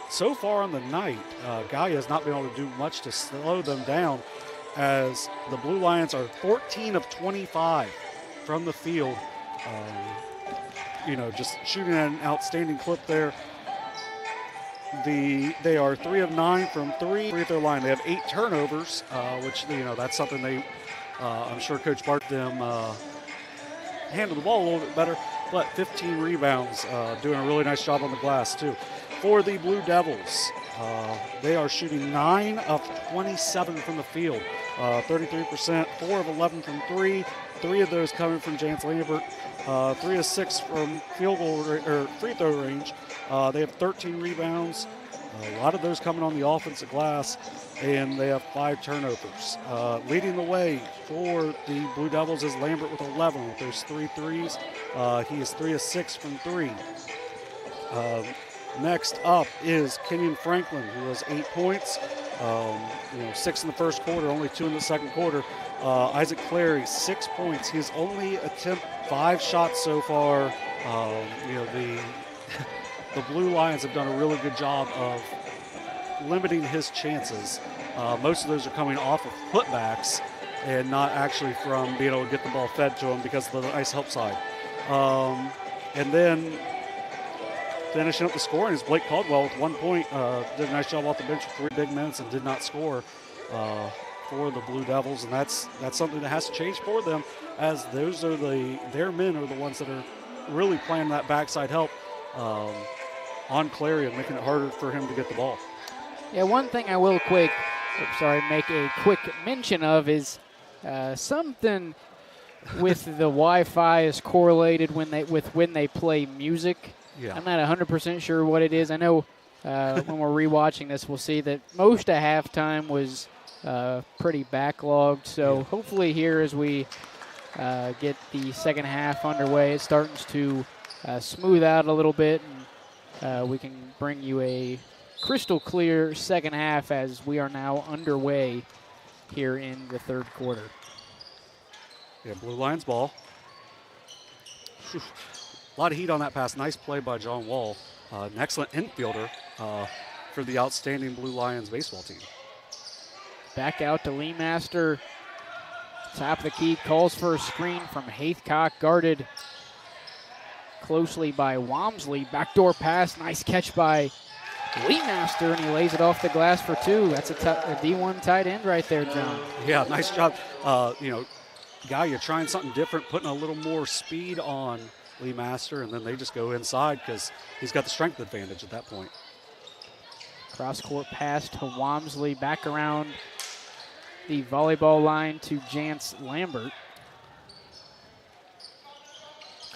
So far on the night, Gallia has not been able to do much to slow them down, as the Blue Lions are 14 of 25 from the field. Just shooting at an outstanding clip there. They are 3 of 9 from 3 at their line. They have 8 turnovers, which that's something I'm sure Coach Bart them handle the ball a little bit better. But 15 rebounds, doing a really nice job on the glass too. For the Blue Devils, they are shooting 9 of 27 from the field, 33%, 4 of 11 from 3. 3 of those coming from Jance Lambert, 3 of 6 from field goal or free throw range. They have 13 rebounds, a lot of those coming on the offensive glass, and they have 5 turnovers. Leading the way for the Blue Devils is Lambert with 11 with those 3 threes. He is 3 of 6 from 3. Next up is Kenyon Franklin, who has 8 points, 6 in the first quarter, only 2 in the second quarter. Isaac Clary, 6 points. He has only attempted 5 shots so far. The Blue Lions have done a really good job of limiting his chances. Most of those are coming off of putbacks and not actually from being able to get the ball fed to him because of the nice help side. And then finishing up the scoring is Blake Caldwell with 1 point. Did a nice job off the bench for 3 big minutes and did not score for the Blue Devils, and that's something that has to change for them, as those are their men are the ones that are really playing that backside help on Clary and making it harder for him to get the ball. Yeah, one thing I will make a quick mention of is something with the Wi-Fi is correlated when they play music. Yeah. I'm not 100% sure what it is. I know when we're rewatching this, we'll see that most of halftime was pretty backlogged. So hopefully here as we get the second half underway, it starts to smooth out a little bit, and we can bring you a crystal clear second half as we are now underway here in the third quarter. Yeah, Blue Lions ball. A lot of heat on that pass. Nice play by John Wall. An excellent infielder for the outstanding Blue Lions baseball team. Back out to Leemaster. Top of the key, calls for a screen from Haithcock, guarded closely by Walmsley. Backdoor pass, nice catch by Leemaster, and he lays it off the glass for 2. That's a D1 tight end right there, John. Yeah, nice job. Gallia trying something different, putting a little more speed on Leemaster, and then they just go inside because he's got the strength advantage at that point. Cross-court pass to Walmsley, back around the volleyball line to Jance Lambert.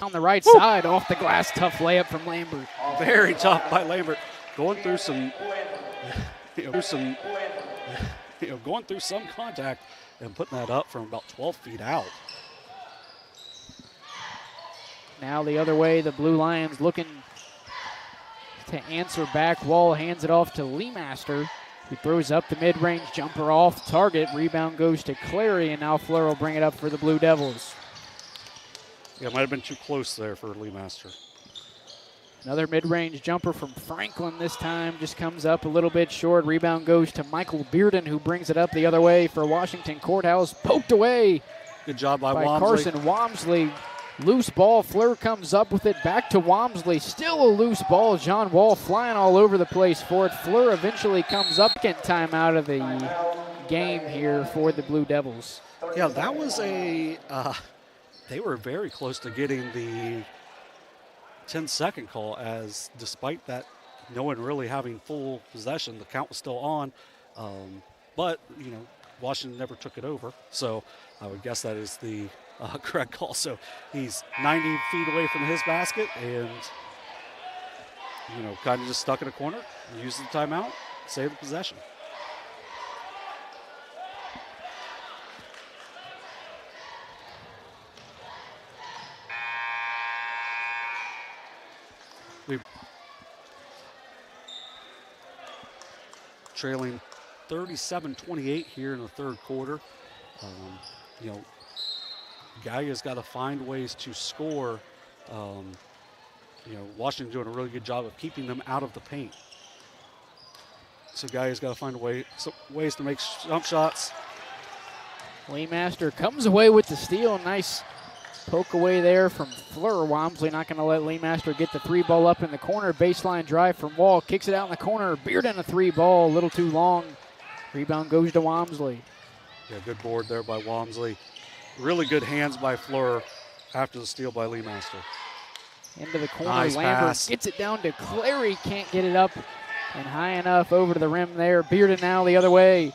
On the right side, off the glass, tough layup from Lambert. Very tough by Lambert. Going through some contact and putting that up from about 12 feet out. Now the other way, the Blue Lions looking to answer back. Wall hands it off to Leemaster. He throws up the mid-range jumper off target. Rebound goes to Clary, and now Fleur will bring it up for the Blue Devils. Yeah, it might have been too close there for Leemaster. Another mid-range jumper from Franklin this time. Just comes up a little bit short. Rebound goes to Michael Bearden, who brings it up the other way for Washington Courthouse. Poked away. Good job by Carson Walmsley. Loose ball. Fleur comes up with it. Back to Walmsley. Still a loose ball. John Wall flying all over the place for it. Fleur eventually comes up. Second time out of the game here for the Blue Devils. Yeah, that was they were very close to getting the 10-second call, as despite that no one really having full possession, the count was still on. But, Washington never took it over. So I would guess that is the correct call. So he's 90 feet away from his basket and, kind of just stuck in a corner, used the timeout, saved the possession. We trailing 37-28 here in the third quarter. Gallia's got to find ways to score. Washington's doing a really good job of keeping them out of the paint. So Gallia's got to find ways to make jump shots. Leemaster comes away with the steal. Nice poke away there from Fleur. Walmsley not going to let Leemaster get the three ball up in the corner. Baseline drive from Wall. Kicks it out in the corner. Bearden a three ball. A little too long. Rebound goes to Walmsley. Yeah, good board there by Walmsley. Really good hands by Fleur after the steal by Leemaster. Into the corner. Nice Lambert pass. Gets it down to Clary. Can't get it up and high enough over to the rim there. Bearden now the other way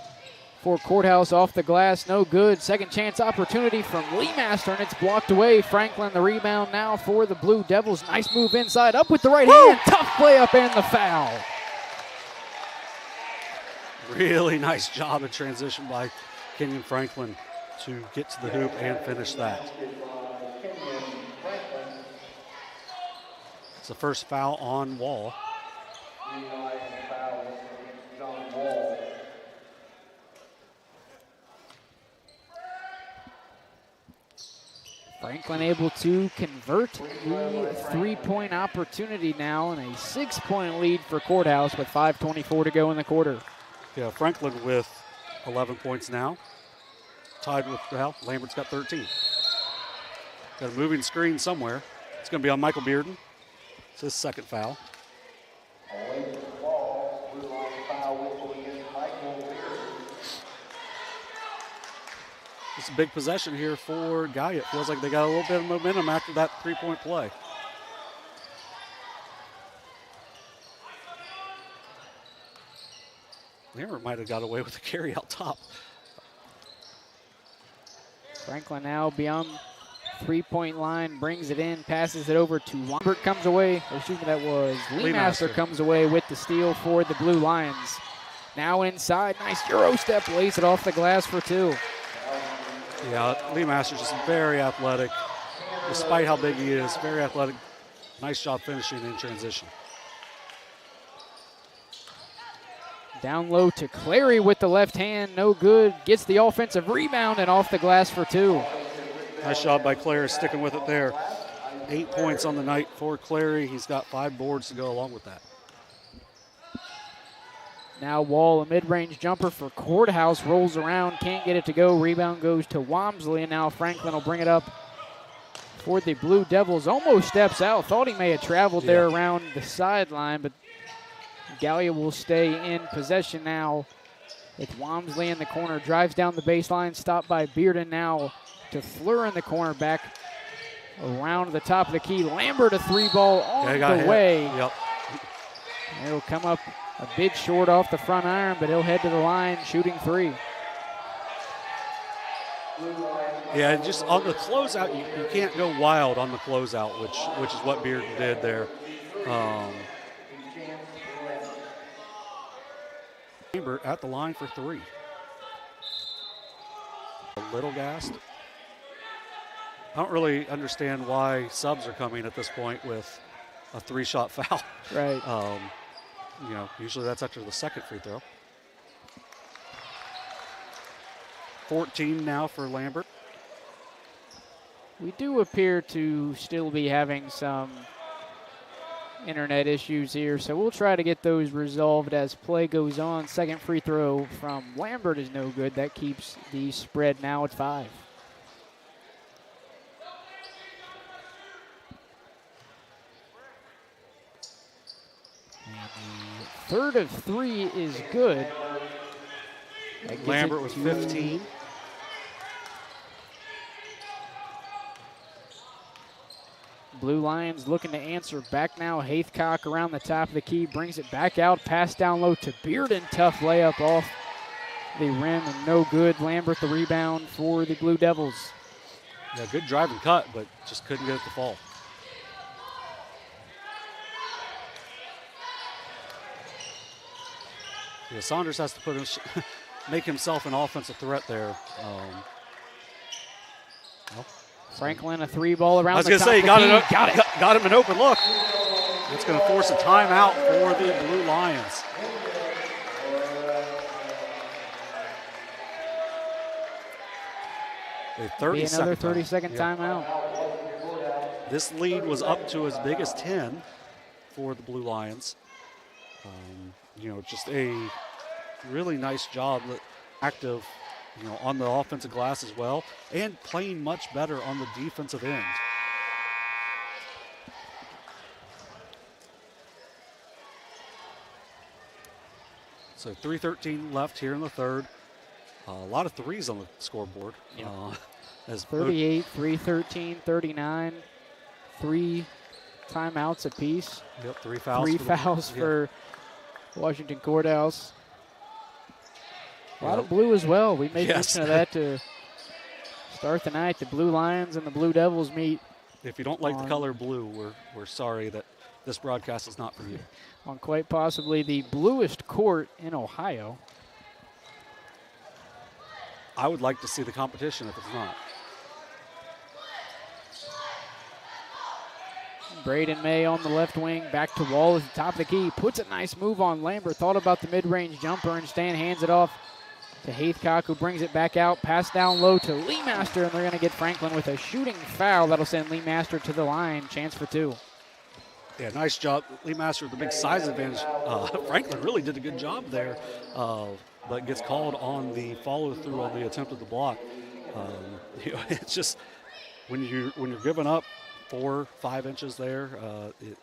for Courthouse off the glass. No good. Second chance opportunity from Leemaster, and it's blocked away. Franklin the rebound now for the Blue Devils. Nice move inside. Up with the right hand. Tough play up and the foul. Really nice job in transition by Kenyon Franklin to get to the hoop and finish that. It's the first foul on Wall. Franklin able to convert the three-point opportunity now, and a 6-point lead for Courthouse with 5:24 to go in the quarter. Yeah, Franklin with 11 points now. Tied with, Lambert's got 13. Got a moving screen somewhere. It's going to be on Michael Bearden. It's his second foul. It's a big possession here for Gallia. It feels like they got a little bit of momentum after that three-point play. Lambert might have got away with a carry out top. Franklin now beyond three-point line, brings it in, passes it over to Lambert, comes away, that was Leemaster comes away with the steal for the Blue Lions. Now inside, nice Euro step, lays it off the glass for two. Yeah, Leemaster's just very athletic, despite how big he is, very athletic. Nice job finishing in transition. Down low to Clary with the left hand, no good. Gets the offensive rebound and off the glass for two. Nice job by Clary, sticking with it there. 8 points on the night for Clary. He's got 5 boards to go along with that. Now Wall, a mid-range jumper for Courthouse, rolls around, can't get it to go. Rebound goes to Walmsley, and now Franklin will bring it up for the Blue Devils. Almost steps out. Thought he may have traveled there around the sideline, but Gallia will stay in possession now with Walmsley in the corner. Drives down the baseline, stopped by Bearden now to Fleur in the corner, back around the top of the key. Lambert a three ball on the way. Yep. It'll come up a bit short off the front iron, but he'll head to the line shooting three. Yeah, just on the closeout, you can't go wild on the closeout, which is what Bearden did there. Lambert at the line for three. A little gassed. I don't really understand why subs are coming at this point with a 3-shot foul. Right. Usually that's after the second free throw. 14 now for Lambert. We do appear to still be having some internet issues here, so we'll try to get those resolved as play goes on. Second free throw from Lambert is no good. That keeps the spread now at 5. And the third of 3 is good. Lambert with 15. Blue Lions looking to answer back now. Haithcock around the top of the key, brings it back out, pass down low to Bearden. Tough layup off the rim and no good. Lambert the rebound for the Blue Devils. Yeah, good drive and cut, but just couldn't get it to fall. Yeah, Saunders has to put make himself an offensive threat there. Franklin, a three ball around I was the top going to say, of the key. got him an open look. It's going to force a timeout for the Blue Lions. Another 30-second timeout. This lead was up to as big as 10 for the Blue Lions. Just a really nice job, active, on the offensive glass as well, and playing much better on the defensive end. So 3:13 left here in the third. A lot of threes on the scoreboard. Yep. As 38, 3:13, 39, 3 timeouts apiece. Yep, 3 fouls. 3 fouls for Washington Courthouse. A lot of blue as well. We made mention of that to start the night. The Blue Lions and the Blue Devils meet. If you don't like the color blue, we're sorry that this broadcast is not for you. On quite possibly the bluest court in Ohio. I would like to see the competition if it's not. Braden May on the left wing, back to Wall at the top of the key. Puts a nice move on Lambert. Thought about the mid-range jumper, and Stan hands it off to Haithcock, who brings it back out. Pass down low to Lee Master, and they're going to get Franklin with a shooting foul. That'll send Lee Master to the line. Chance for 2. Yeah, nice job. Lee Master with the big size advantage. Franklin really did a good job there, but gets called on the follow-through on the attempt at the block. It's just when you're giving up 4-5 inches there,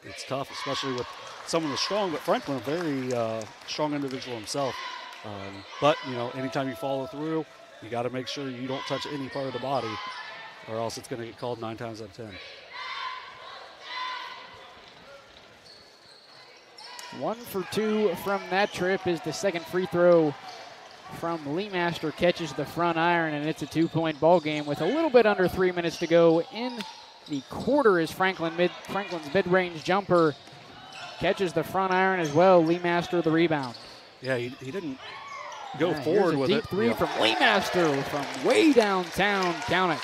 it's tough, especially with someone that's strong. But Franklin, a very strong individual himself. But anytime you follow through, you got to make sure you don't touch any part of the body, or else it's going to get called 9 times out of 10. 1 for 2 from that trip is the second free throw from Lee Master. Catches the front iron, and it's a 2-point ball game with a little bit under 3 minutes to go in the quarter. Is Franklin's mid-range jumper catches the front iron as well. Lee Master the rebound. Yeah, he didn't go forward with it. Deep three from Lee Master from way downtown. Count it.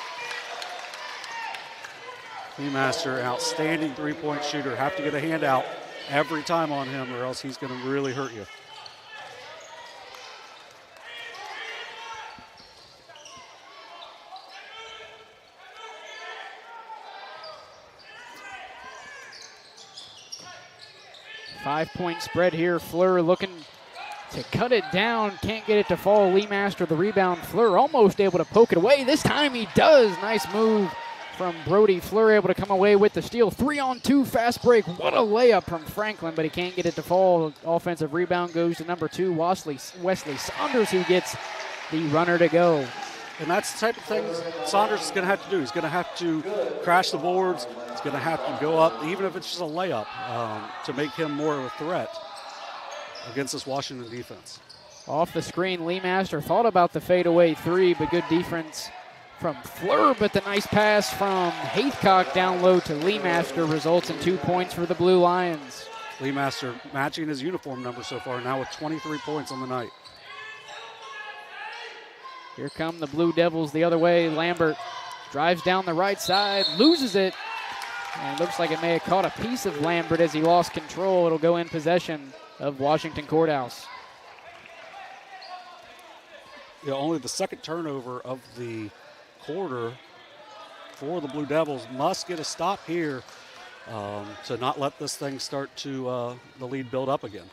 Lee Master, an outstanding three-point shooter. Have to get a hand out every time on him, or else he's going to really hurt you. Five-point spread here. Fleur looking to cut it down. Can't get it to fall. Lee Master the rebound. Fleur almost able to poke it away. This time he does. Nice move from Brody. Fleur able to come away with the steal. 3-on-2 fast break. What a layup from Franklin, but he can't get it to fall. Offensive rebound goes to number 2, Wesley Saunders, who gets the runner to go. And that's the type of thing Saunders is going to have to do. He's going to have to crash the boards. He's going to have to go up, even if it's just a layup, to make him more of a threat against this Washington defense. Off the screen, Lee Master thought about the fadeaway 3, but good defense from Fleur. But the nice pass from Haithcock down low to Lee Master results in 2 points for the Blue Lions. Lee Master matching his uniform number so far, now with 23 points on the night. Here come the Blue Devils the other way. Lambert drives down the right side, loses it, and it looks like it may have caught a piece of Lambert as he lost control. It'll go in possession of Washington Courthouse. Yeah, only the second turnover of the quarter for the Blue Devils. Must get a stop here to not let this thing start to the lead build up again.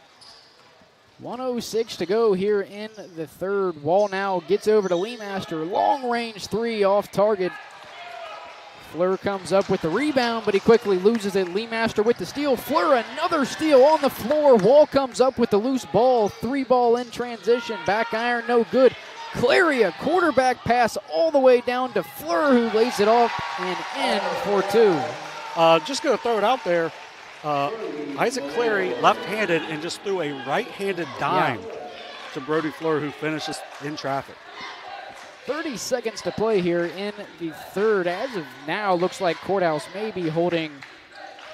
1:06 to go here in the third. Wall now gets over to Lee Master. Long range 3 off target Fleur comes up with the rebound, but he quickly loses it. Lee Master with the steal. Fleur, another steal on the floor. Wall comes up with the loose ball. 3-ball in transition. Back iron, no good. Clary, a quarterback pass all the way down to Fleur, who lays it off and in for 2. Just going to throw it out there. Isaac Clary, left-handed, and just threw a right-handed dime to Brody Fleur, who finishes in traffic. 30 seconds to play here in the third. As of now, looks like Courthouse may be holding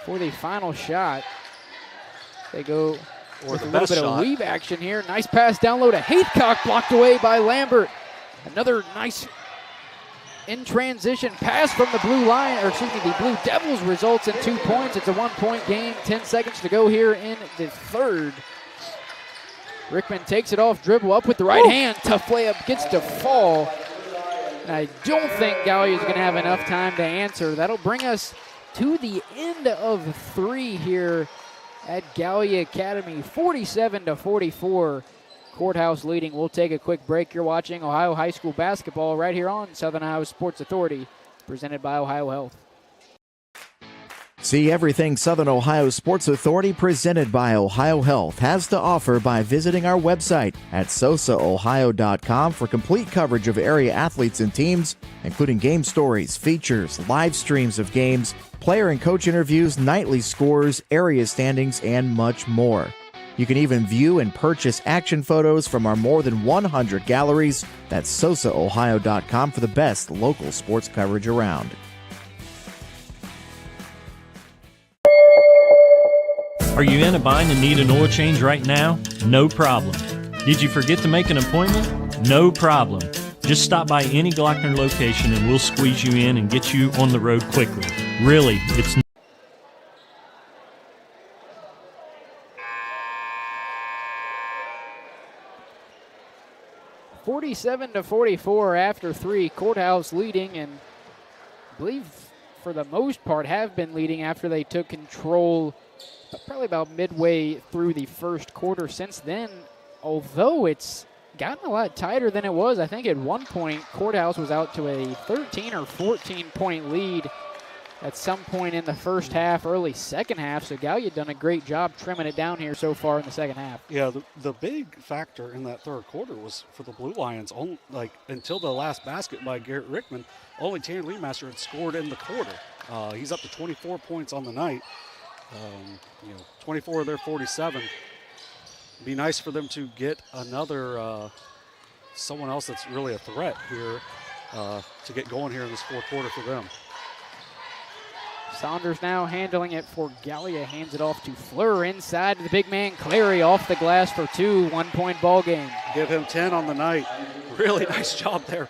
for the final shot. They go with a little bit of weave action here. Nice pass down low to Haithcock, blocked away by Lambert. Another nice in transition pass from the Blue Blue Devils results in 2 points. It's a 1-point game. 10 seconds to go here in the third. Rickman takes it off dribble up with the right hand. Tough layup, gets to fall. And I don't think Gallia is going to have enough time to answer. That'll bring us to the end of 3 here at Gallia Academy. 47-44. Courthouse leading. We'll take a quick break. You're watching Ohio High School basketball right here on Southern Ohio Sports Authority, presented by OhioHealth. See everything Southern Ohio Sports Authority presented by OhioHealth has to offer by visiting our website at SOSAOhio.com for complete coverage of area athletes and teams, including game stories, features, live streams of games, player and coach interviews, nightly scores, area standings, and much more. You can even view and purchase action photos from our more than 100 galleries. That's SOSAOhio.com for the best local sports coverage around. Are you in a bind and need an oil change right now? No problem. Did you forget to make an appointment? No problem. Just stop by any Glockner location and we'll squeeze you in and get you on the road quickly. Really, it's 47-44 after 3. Courthouse leading, and I believe for the most part have been leading after they took control probably about midway through the first quarter. Since then, although it's gotten a lot tighter than it was, I think at one point Courthouse was out to a 13 or 14-point lead at some point in the first half, early second half. So Gallia done a great job trimming it down here so far in the second half. Yeah, the big factor in that third quarter was for the Blue Lions, until the last basket by Garrett Rickman, only Tanner Leemaster had scored in the quarter. He's up to 24 points on the night. 24 of their 47. Be nice for them to get another someone else that's really a threat here to get going here in this fourth quarter for them. Saunders now handling it for Gallia, hands it off to Fleur inside to the big man Clary, off the glass for 2, 1-point ball game. Give him 10 on the night. Really nice job there.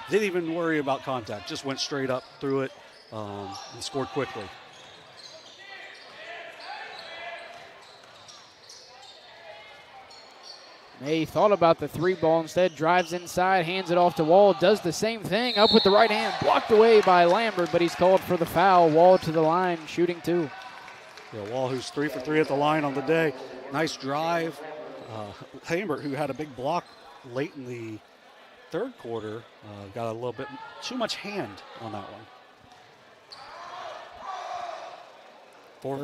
Didn't even worry about contact, just went straight up through it and scored quickly. May thought about the 3-ball, instead drives inside, hands it off to Wall, does the same thing, up with the right hand, blocked away by Lambert, but he's called for the foul. Wall to the line, shooting 2. Yeah, Wall, who's 3 for 3 at the line on the day. Nice drive. Lambert, who had a big block late in the third quarter, got a little bit too much hand on that one.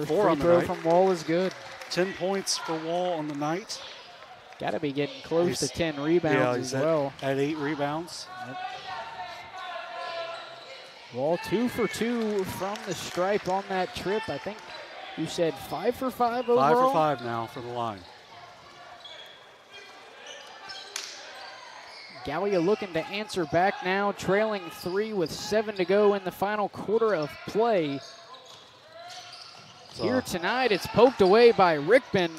4 on the night. From Wall is good. 10 points for Wall on the night. Got to be getting close to 10 rebounds as well. At 8 rebounds. Yep. Wall 2 for 2 from the stripe on that trip. I think you said 5 for 5 overall? 5 for 5 now for the line. Gallia looking to answer back now, trailing 3 with 7 to go in the final quarter of play. Here tonight, it's poked away by Rickman.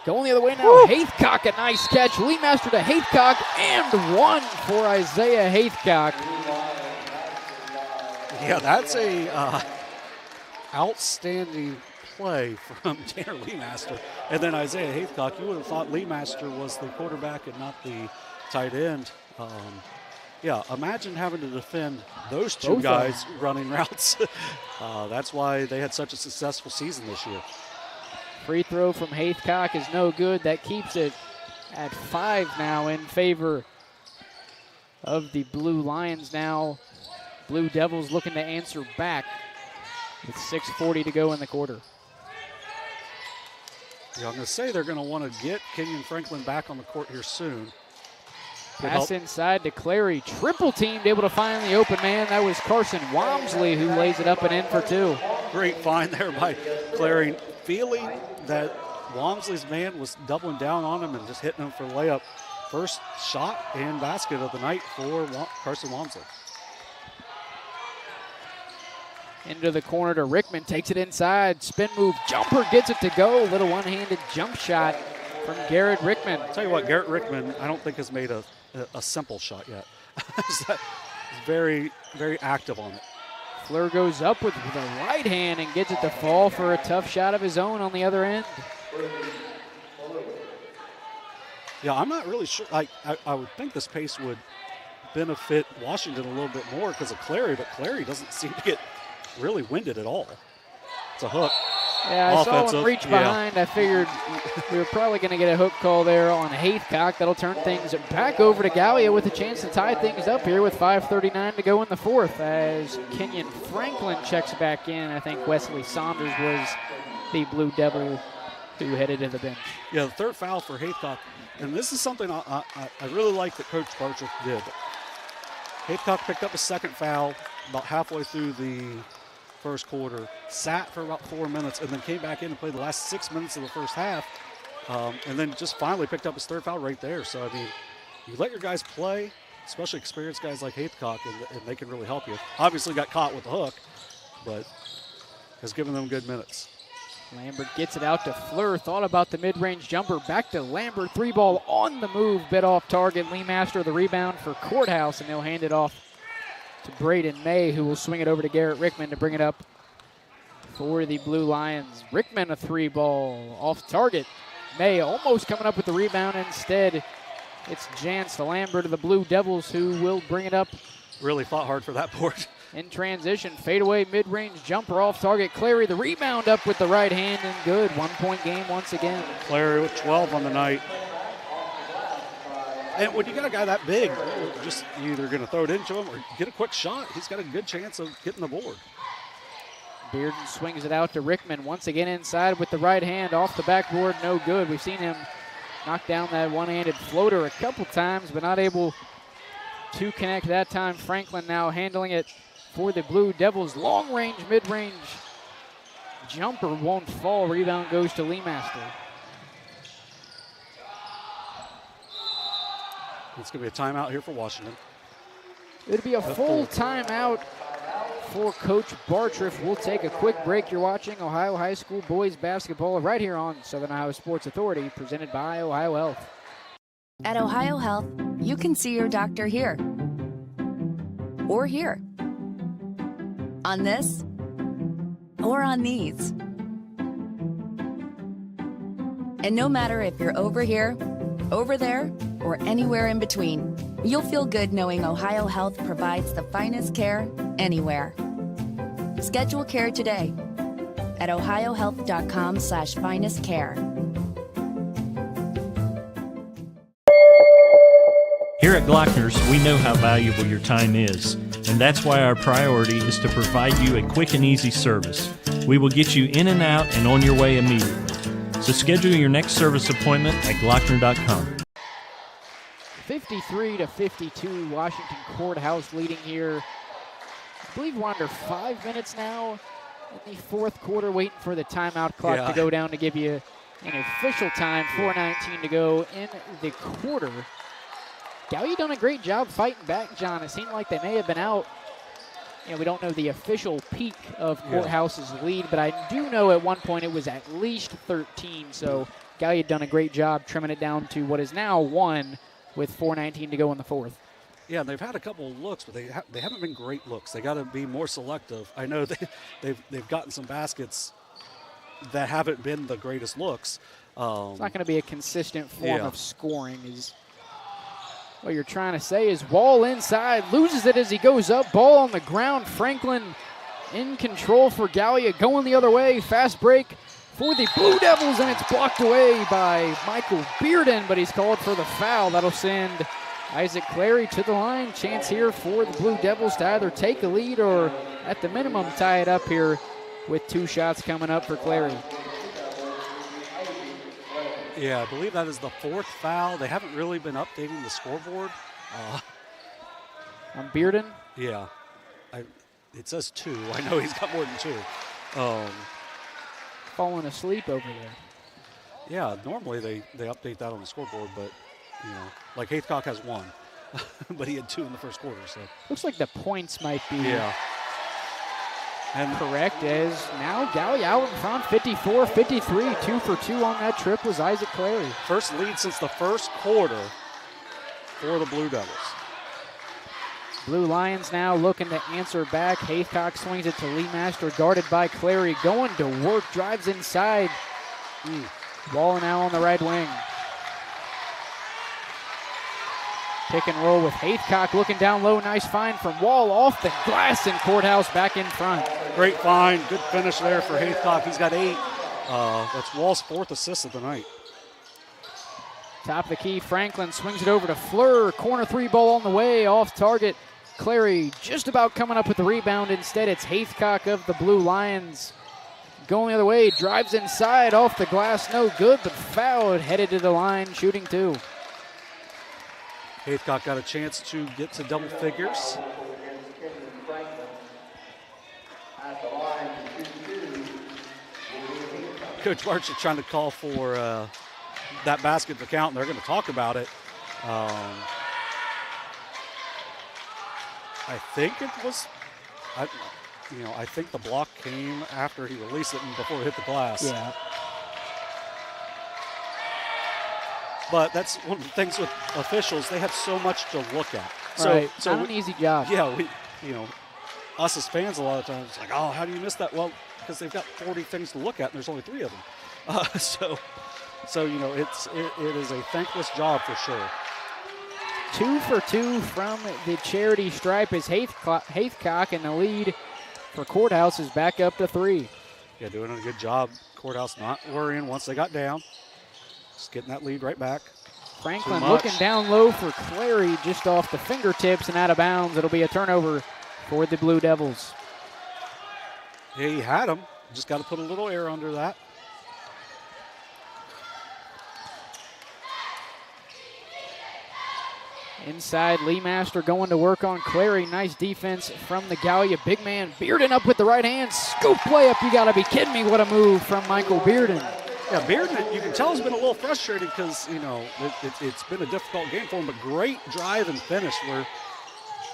Going the other way now, Woo! Haithcock, a nice catch. Leemaster to Haithcock, and 1 for Isaiah Haithcock. Yeah, that's a outstanding play from Tanner Leemaster. And then Isaiah Haithcock, you would have thought Leemaster was the quarterback and not the tight end. Imagine having to defend those two guys running routes. That's why they had such a successful season this year. Free throw from Haithcock is no good. That keeps it at 5 now in favor of the Blue Lions. Now Blue Devils looking to answer back with 6:40 to go in the quarter. Yeah, I'm going to say they're going to want to get Kenyon Franklin back on the court here soon. Pass inside to Clary. Triple teamed, able to find the open man. That was Carson Walmsley who lays it up and in for two. Great find there by Clary, feeling that Walmsley's man was doubling down on him and just hitting him for the layup. First shot and basket of the night for Carson Walmsley. Into the corner to Rickman, takes it inside, spin move, jumper, gets it to go. Little one-handed jump shot from Garrett Rickman. I'll tell you what, Garrett Rickman, I don't think has made a simple shot yet. He's very, very active on it. Fleur goes up with the right hand and gets it to fall for a tough shot of his own on the other end. Yeah, I'm not really sure. I would think this pace would benefit Washington a little bit more because of Clary, but Clary doesn't seem to get really winded at all. It's a hook. Yeah, I saw him reach behind. Yeah. I figured we were probably going to get a hook call there on Haythcock. That'll turn things back over to Gallia with a chance to tie things up here with 5:39 to go in the fourth as Kenyon Franklin checks back in. I think Wesley Saunders was the Blue Devil who headed to the bench. Yeah, the third foul for Haythcock. And this is something I really like that Coach Bartrick did. Haythcock picked up a second foul about halfway through the first quarter, sat for about 4 minutes, and then came back in and played the last 6 minutes of the first half, and then just finally picked up his third foul right there. So, I mean, you let your guys play, especially experienced guys like Haythcock, and they can really help you. Obviously got caught with the hook, but has given them good minutes. Lambert gets it out to Fleur, thought about the mid-range jumper, back to Lambert, three ball on the move, bit off target. Lee Master the rebound for Courthouse, and they'll hand it off to Braden May, who will swing it over to Garrett Rickman to bring it up for the Blue Lions. Rickman a three ball off target. May almost coming up with the rebound. Instead, it's Jance Lambert of the Blue Devils who will bring it up. Really fought hard for that board. In transition, fadeaway mid-range jumper off target. Clary the rebound up with the right hand and good. 1 point game once again. Clary with 12 on the night. And when you got a guy that big, just you're either going to throw it into him or get a quick shot. He's got a good chance of getting the board. Bearden swings it out to Rickman. Once again inside with the right hand off the backboard. No good. We've seen him knock down that one-handed floater a couple times, but not able to connect that time. Franklin now handling it for the Blue Devils. Long range, mid-range jumper won't fall. Rebound goes to Lee Master. It's going to be a timeout here for Washington. It'll be a full timeout for Coach Bartrick. We'll take a quick break. You're watching Ohio High School boys basketball right here on Southern Ohio Sports Authority, presented by OhioHealth. At OhioHealth, you can see your doctor here or here, on this or on these. And no matter if you're over here, over there, or anywhere in between, you'll feel good knowing OhioHealth provides the finest care anywhere. Schedule care today at ohiohealth.com/finestcare. Here at Glockner's, we know how valuable your time is, and that's why our priority is to provide you a quick and easy service. We will get you in and out and on your way immediately. So schedule your next service appointment at Glockner.com. 53-52, Washington Courthouse leading here. I believe we're under 5 minutes now in the fourth quarter, waiting for the timeout clock to go down to give you an official time. 4:19 to go in the quarter. Gallia done a great job fighting back, John. It seemed like they may have been out. We don't know the official peak of Courthouse's lead, but I do know at one point it was at least 13. So Gallia done a great job trimming it down to what is now 1 with 4:19 to go in the fourth. Yeah, they've had a couple of looks, but they haven't been great looks. They got to be more selective. I know they've gotten some baskets that haven't been the greatest looks. It's not going to be a consistent form of scoring. Is what you're trying to say. Is Wall inside, loses it as he goes up. Ball on the ground. Franklin in control for Gallia, going the other way. Fast break for the Blue Devils, and it's blocked away by Michael Bearden, but he's called for the foul. That'll send Isaac Clary to the line. Chance here for the Blue Devils to either take a lead or at the minimum tie it up here with 2 shots coming up for Clary. Yeah, I believe that is the 4th foul. They haven't really been updating the scoreboard. On Bearden? Yeah. It says 2. I know he's got more than 2. Falling asleep over there. Yeah, normally they update that on the scoreboard, but, like Haithcock has 1. But he had 2 in the first quarter. So looks like the points might be and correct, as now Gallia out in front, 54-53. 2 for 2 on that trip was Isaac Clary. First lead since the first quarter for the Blue Devils. Blue Lions now looking to answer back. Haithcock swings it to Lee Master, guarded by Clary. Going to work, drives inside. Ball now on the right wing. Pick and roll with Haithcock looking down low. Nice find from Wall off the glass, and Courthouse back in front. Great find. Good finish there for Haithcock. He's got 8. That's Wall's 4th assist of the night. Top of the key, Franklin swings it over to Fleur. Corner 3 ball on the way, off target. Clary just about coming up with the rebound. Instead, it's Haithcock of the Blue Lions. Going the other way, drives inside, off the glass, no good, but fouled, headed to the line, shooting 2. Haithcock got a chance to get to double figures. Coach March is trying to call for that basket to count, and they're going to talk about it. I think it was, I think the block came after he released it and before it hit the glass. Yeah. But that's one of the things with officials, they have so much to look at. Right. So not an easy job. Yeah, us as fans a lot of times, it's like, oh, how do you miss that? Well, because they've got 40 things to look at, and there's only 3 of them. It is a thankless job for sure. 2 for 2 from the charity stripe is Haithcock, and the lead for Courthouse is back up to 3. Yeah, doing a good job. Courthouse not worrying once they got down. Just getting that lead right back. Franklin looking down low for Clary, just off the fingertips and out of bounds. It'll be a turnover for the Blue Devils. Yeah, he had him. Just got to put a little air under that. Inside, Lee Master going to work on Clary. Nice defense from the Gallia. Big man Bearden up with the right hand. Scoop play up. You got to be kidding me. What a move from Michael Bearden. Yeah, Bearden, you can tell, has been a little frustrated because, it's been a difficult game for him, but great drive and finish where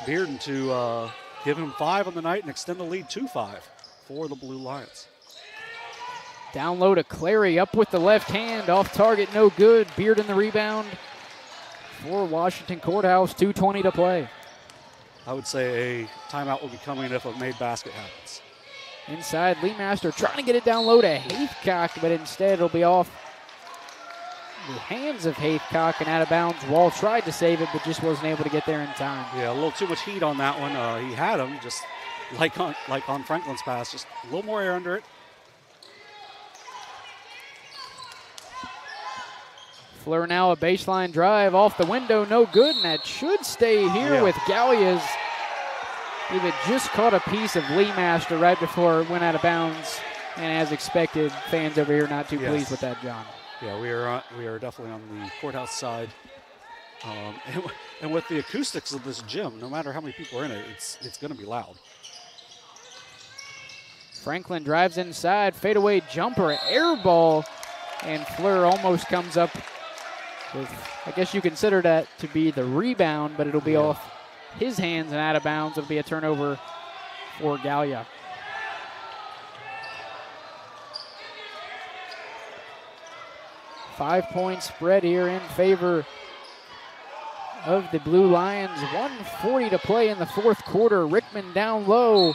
Bearden to give him 5 on the night and extend the lead to 5 for the Blue Lions. Down low to Clary, up with the left hand, off target, no good. Bearden the rebound for Washington Courthouse, 2:20 to play. I would say a timeout will be coming if a made basket happens. Inside, Lee Master trying to get it down low to Haithcock, but instead it'll be off the hands of Haithcock and out of bounds. Wall tried to save it, but just wasn't able to get there in time. Yeah, a little too much heat on that one. He had him, just like on Franklin's pass, just a little more air under it. Fleur now a baseline drive off the window, no good, and that should stay here with Gallia's. It just caught a piece of Lee Master right before it went out of bounds, and as expected, fans over here not too pleased with that, John. Yeah, we are definitely on the Courthouse side, and with the acoustics of this gym, no matter how many people are in it, it's going to be loud. Franklin drives inside, fadeaway jumper, air ball, and Fleur almost comes up with, I guess you consider that to be the rebound, but it'll be off his hands and out of bounds. It'll be a turnover for Gallia. Five-point spread here in favor of the Blue Lions. 1:40 to play in the fourth quarter. Rickman down low.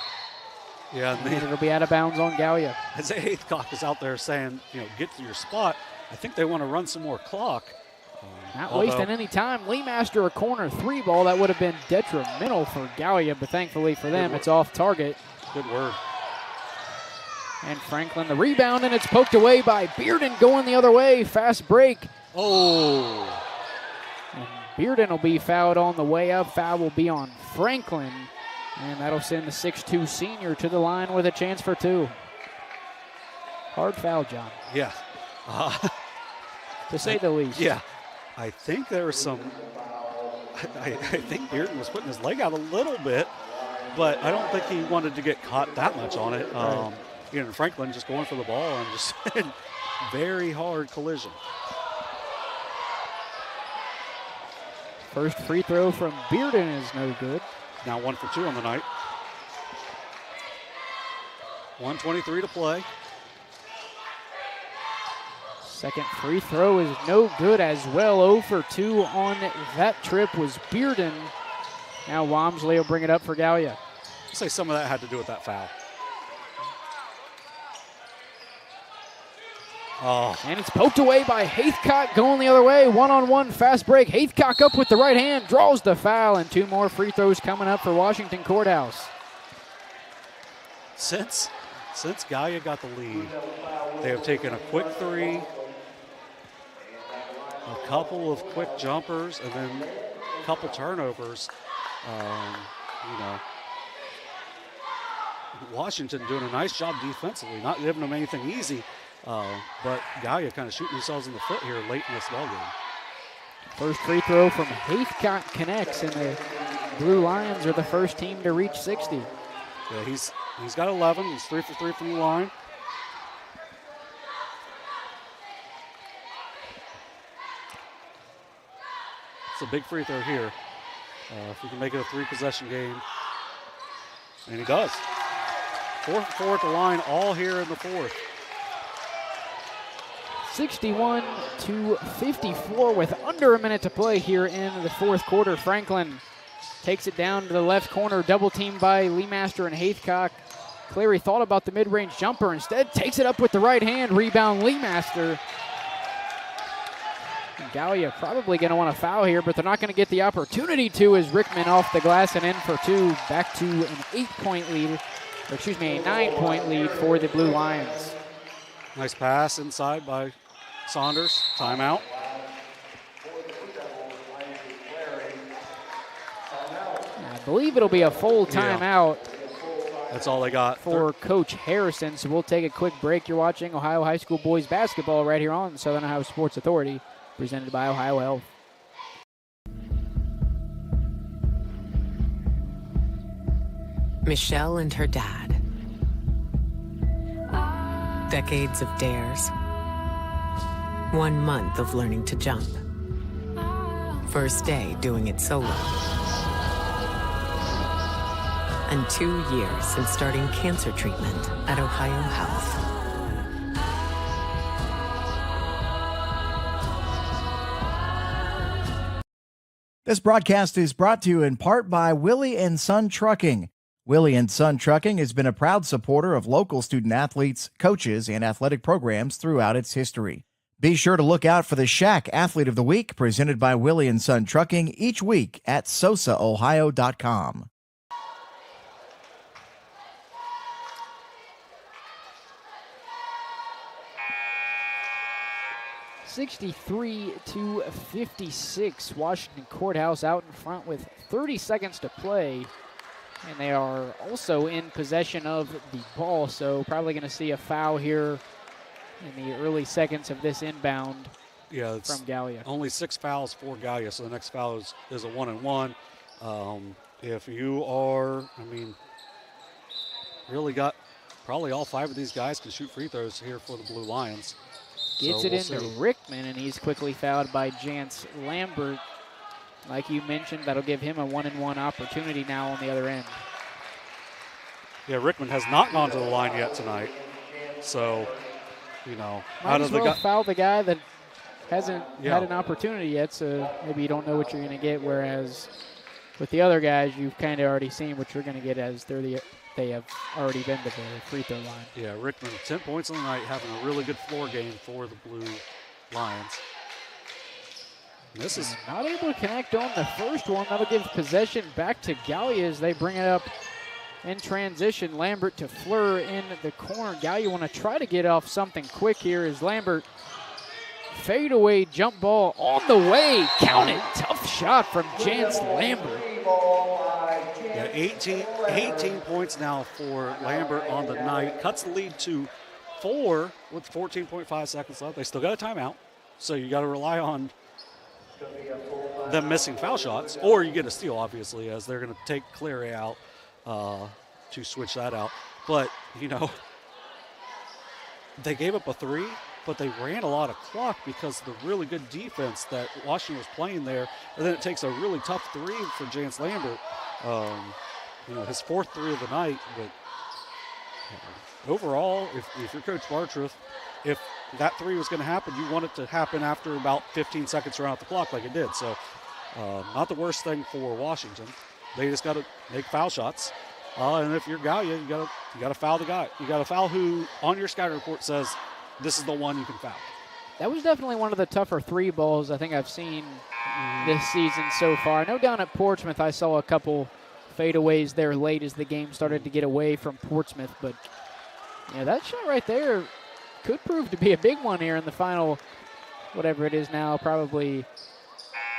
Yeah, and it'll be out of bounds on Gallia. As Haithcock is out there saying, get to your spot, I think they want to run some more clock. Not wasting any time. Lee Master a corner 3 ball. That would have been detrimental for Gallia, but thankfully for them, it's off target. Good word. And Franklin the rebound, and it's poked away by Bearden going the other way. Fast break. Oh. And Bearden will be fouled on the way up. Foul will be on Franklin. And that'll send the 6'2 senior to the line with a chance for 2. Hard foul, John. Yeah. To say the least. Yeah. I think there was some, I think Bearden was putting his leg out a little bit, but I don't think he wanted to get caught that much on it. Right. Franklin just going for the ball and just very hard collision. First free throw from Bearden is no good. Now 1 for 2 on the night. 1:23 to play. Second free throw is no good as well. 0 for 2 on that trip was Bearden. Now Walmsley will bring it up for Gallia. I'd say some of that had to do with that foul. Oh. And it's poked away by Haithcock going the other way. One-on-one fast break. Haithcock up with the right hand, draws the foul, and 2 more free throws coming up for Washington Courthouse. Since Gallia got the lead, they have taken a quick 3, a couple of quick jumpers, and then a couple turnovers. Washington doing a nice job defensively, not giving them anything easy, but Gallia kind of shooting themselves in the foot here late in this ballgame. First free throw from Haithcock connects, and the Blue Lions are the first team to reach 60. Yeah, he's got 11. He's 3 for 3 from the line. It's a big free throw here. If we can make it a 3-possession game. And he does. 4 for 4 at the line, all here in the fourth. 61-54 with under a minute to play here in the fourth quarter. Franklin takes it down to the left corner, double teamed by Leemaster and Haithcock. Cleary thought about the mid-range jumper, instead takes it up with the right hand, rebound Leemaster. Gallia probably going to want to foul here, but they're not going to get the opportunity to, as Rickman off the glass and in for 2, back to an 8-point lead, or excuse me, a 9-point lead for the Blue Lions. Nice pass inside by Saunders. Timeout. I believe it'll be a full timeout. That's all they got for Coach Harrison. So we'll take a quick break. You're watching Ohio High School boys basketball right here on Southern Ohio Sports Authority, presented by OhioHealth. Michelle and her dad. Decades of dares. 1 month of learning to jump. First day doing it solo. And 2 years since starting cancer treatment at OhioHealth. This broadcast is brought to you in part by Willie and Son Trucking. Willie and Son Trucking has been a proud supporter of local student athletes, coaches, and athletic programs throughout its history. Be sure to look out for the Shack Athlete of the Week presented by Willie and Son Trucking each week at SOSAOhio.com. (63-56). Washington Courthouse out in front with 30 seconds to play. And they are also in possession of the ball, so probably going to see a foul here in the early seconds of this inbound from Gallia. Only 6 fouls for Gallia, so the next foul is a 1-and-1. If you are, really got probably all 5 of these guys can shoot free throws here for the Blue Lions. Gets it into Rickman, and he's quickly fouled by Jance Lambert. Like you mentioned, that'll give him a 1-and-1 opportunity now on the other end. Yeah, Rickman has not gone to the line yet tonight. So, might as well foul the guy that hasn't had an opportunity yet, so maybe you don't know what you're going to get, whereas with the other guys, you've kind of already seen what you're going to get as they have already been to the free throw line. Yeah, Rickman, 10 points on the night, having a really good floor game for the Blue Lions. This is not able to connect on the first one. That'll give possession back to Gallia as they bring it up in transition. Lambert to Fleur in the corner. Gallia want to try to get off something quick here as Lambert fadeaway jump ball on the way. Count it. Tough shot from Chance Lambert. Yeah, 18 points now for Lambert on the night. Cuts the lead to 4 with 14.5 seconds left. They still got a timeout, so you got to rely on them missing foul shots, or you get a steal, obviously, as they're going to take Clary out to switch that out. But, you know, they gave up a 3, but they ran a lot of clock because of the really good defense that Washington was playing there. And then it takes a really tough 3 for Chance Lambert. You know, his 4th 3 of the night. But overall, if you're Coach Bartruth, if that 3 was going to happen, you want it to happen after about 15 seconds around the clock like it did. So not the worst thing for Washington. They just got to make foul shots. And if you're Gallia, you got to foul the guy. You got to foul who on your scouting report says this is the one you can foul. That was definitely one of the tougher 3 balls I think I've seen this season so far. I know down at Portsmouth I saw a couple fadeaways there late as the game started to get away from Portsmouth, but yeah, that shot right there could prove to be a big one here in the final, whatever it is now, probably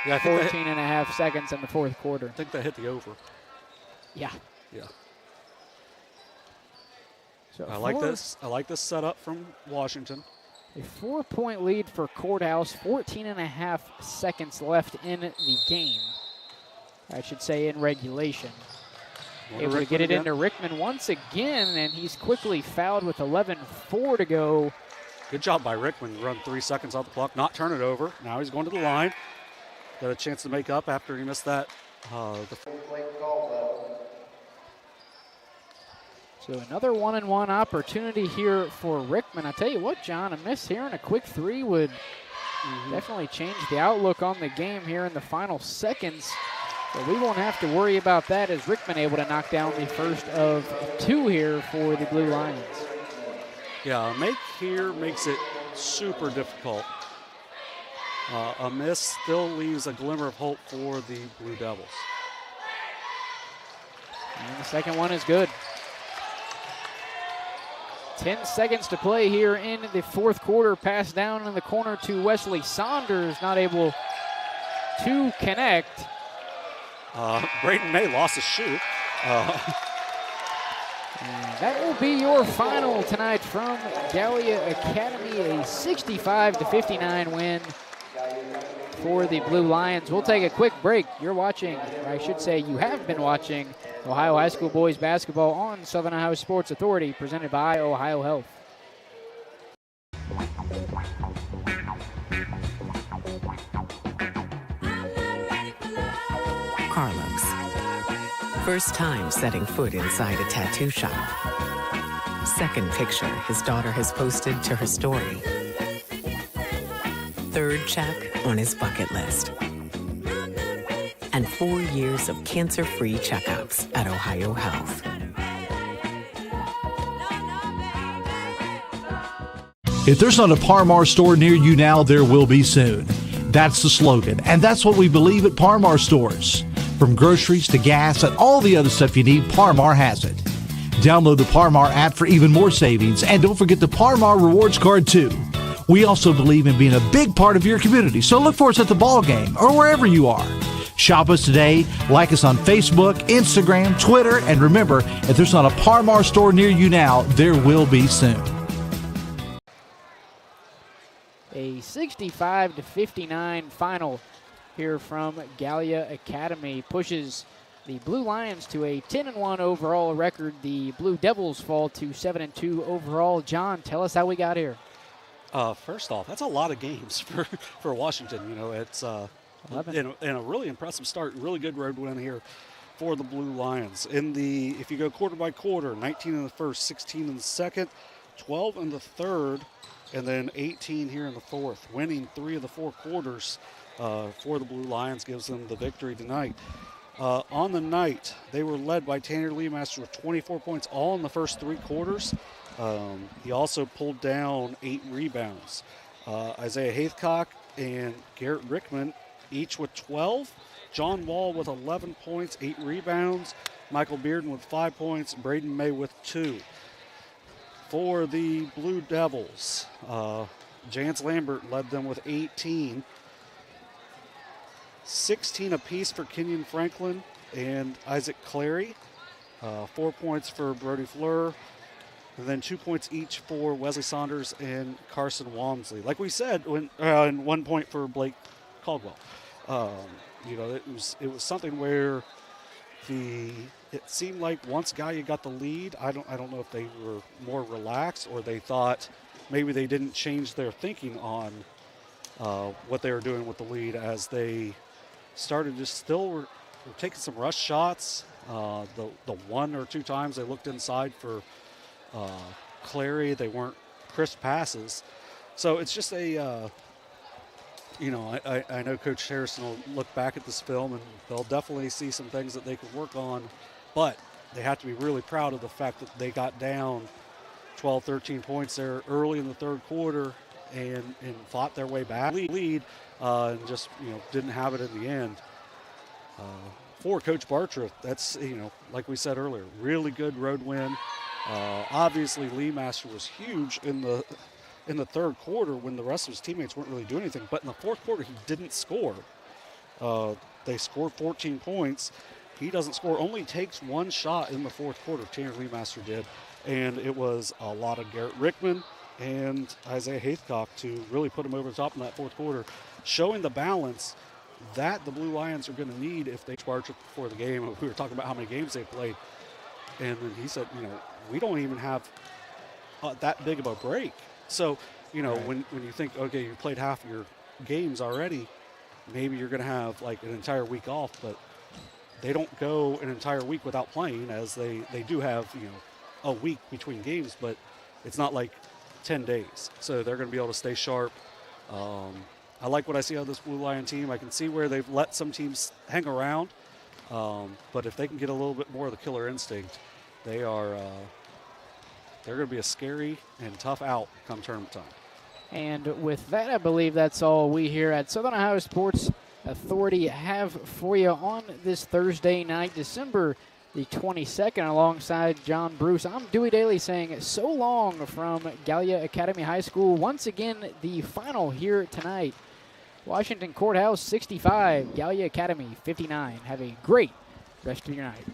14 and a half seconds in the 4th quarter. I think that hit the over. Yeah. Yeah. So I like this. I like this setup from Washington. A 4-point lead for Courthouse, 14 and a half seconds left in the game. I should say in regulation. Able to get it into Rickman once again, and he's quickly fouled with 11:4 to go. Good job by Rickman. Run 3 seconds off the clock, not turn it over. Now he's going to the line. Got a chance to make up after he missed that. So another 1-and-1 opportunity here for Rickman. I tell you what, John, a miss here and a quick 3 would definitely change the outlook on the game here in the final seconds. So we won't have to worry about that as Rickman able to knock down the first of 2 here for the Blue Lions. Yeah, a make here makes it super difficult. A miss still leaves a glimmer of hope for the Blue Devils. And the second one is good. 10 seconds to play here in the 4th quarter. Pass down in the corner to Wesley Saunders, not able to connect. Braden May lost his shoe. And that will be your final tonight from Gallia Academy, a 65-59 win for the Blue Lions. We'll take a quick break. You're watching, or I should say you have been watching, Ohio High School Boys Basketball on Southern Ohio Sports Authority, presented by OhioHealth. Carlos. First time setting foot inside a tattoo shop. Second picture his daughter has posted to her story. Third check on his bucket list. And 4 years of cancer-free checkups at OhioHealth. If there's not a Par-Mar store near you now, there will be soon. That's the slogan, and that's what we believe at Par-Mar stores. From groceries to gas and all the other stuff you need, Par-Mar has it. Download the Par-Mar app for even more savings, and don't forget the Par-Mar rewards card too. We also believe in being a big part of your community, so look for us at the ball game or wherever you are. Shop us today, like us on Facebook, Instagram, Twitter, and remember, if there's not a Par-Mar store near you now, there will be soon. A 65-59 final here from Gallia Academy pushes the Blue Lions to a 10-1 overall record. The Blue Devils fall to 7-2 overall. John, tell us how we got here. First off, that's a lot of games for Washington. You know, it's and a really impressive start, really good road win here for the Blue Lions. If you go quarter by quarter, 19 in the first, 16 in the second, 12 in the third, and then 18 here in the 4th. Winning 3 of the 4 quarters for the Blue Lions gives them the victory tonight. On the night, they were led by Tanner Leemaster with 24 points all in the first 3 quarters. He also pulled down 8 rebounds. Isaiah Haithcock and Garrett Rickman each with 12. John Wall with 11 points, 8 rebounds. Michael Bearden with 5 points. Braden May with 2. For the Blue Devils, Jance Lambert led them with 18. 16 apiece for Kenyon Franklin and Isaac Clary. 4 points for Brody Fleur. And then 2 points each for Wesley Saunders and Carson Walmsley. Like we said, and 1 point for Blake Caldwell. It was something where it seemed like once Gallia got the lead, I don't know if they were more relaxed or they thought maybe they didn't change their thinking on what they were doing with the lead as they started to still were taking some rush shots. The 1 or 2 times they looked inside for Clary, they weren't crisp passes. So it's just I know Coach Harrison will look back at this film and they'll definitely see some things that they could work on, but they have to be really proud of the fact that they got down 12, 13 points there early in the third quarter and fought their way back lead and just didn't have it in the end. For Coach Bartra, that's like we said earlier, really good road win. Obviously Lee Master was huge in the third quarter when the rest of his teammates weren't really doing anything, but in the fourth quarter he didn't score. They scored 14 points. He doesn't score, only takes 1 shot in the fourth quarter. Tanner Lee Master did, and it was a lot of Garrett Rickman and Isaiah Haithcock to really put him over the top in that fourth quarter, showing the balance that the Blue Lions are going to need if they charge it before the game. We were talking about how many games they played, and then he said, we don't even have that big of a break. So, right. when you think, okay, you played half of your games already, maybe you're going to have like an entire week off, but they don't go an entire week without playing, as they do have, a week between games, but it's not like 10 days. So they're going to be able to stay sharp. I like what I see out of this Blue Lion team. I can see where they've let some teams hang around, but if they can get a little bit more of the killer instinct, they're going to be a scary and tough out come tournament time. And with that, I believe that's all we here at Southern Ohio Sports Authority have for you on this Thursday night, December the 22nd, alongside John Bruce. I'm Dewey Daly saying so long from Gallia Academy High School. Once again, the final here tonight. Washington Courthouse 65, Gallia Academy 59. Have a great rest of your night.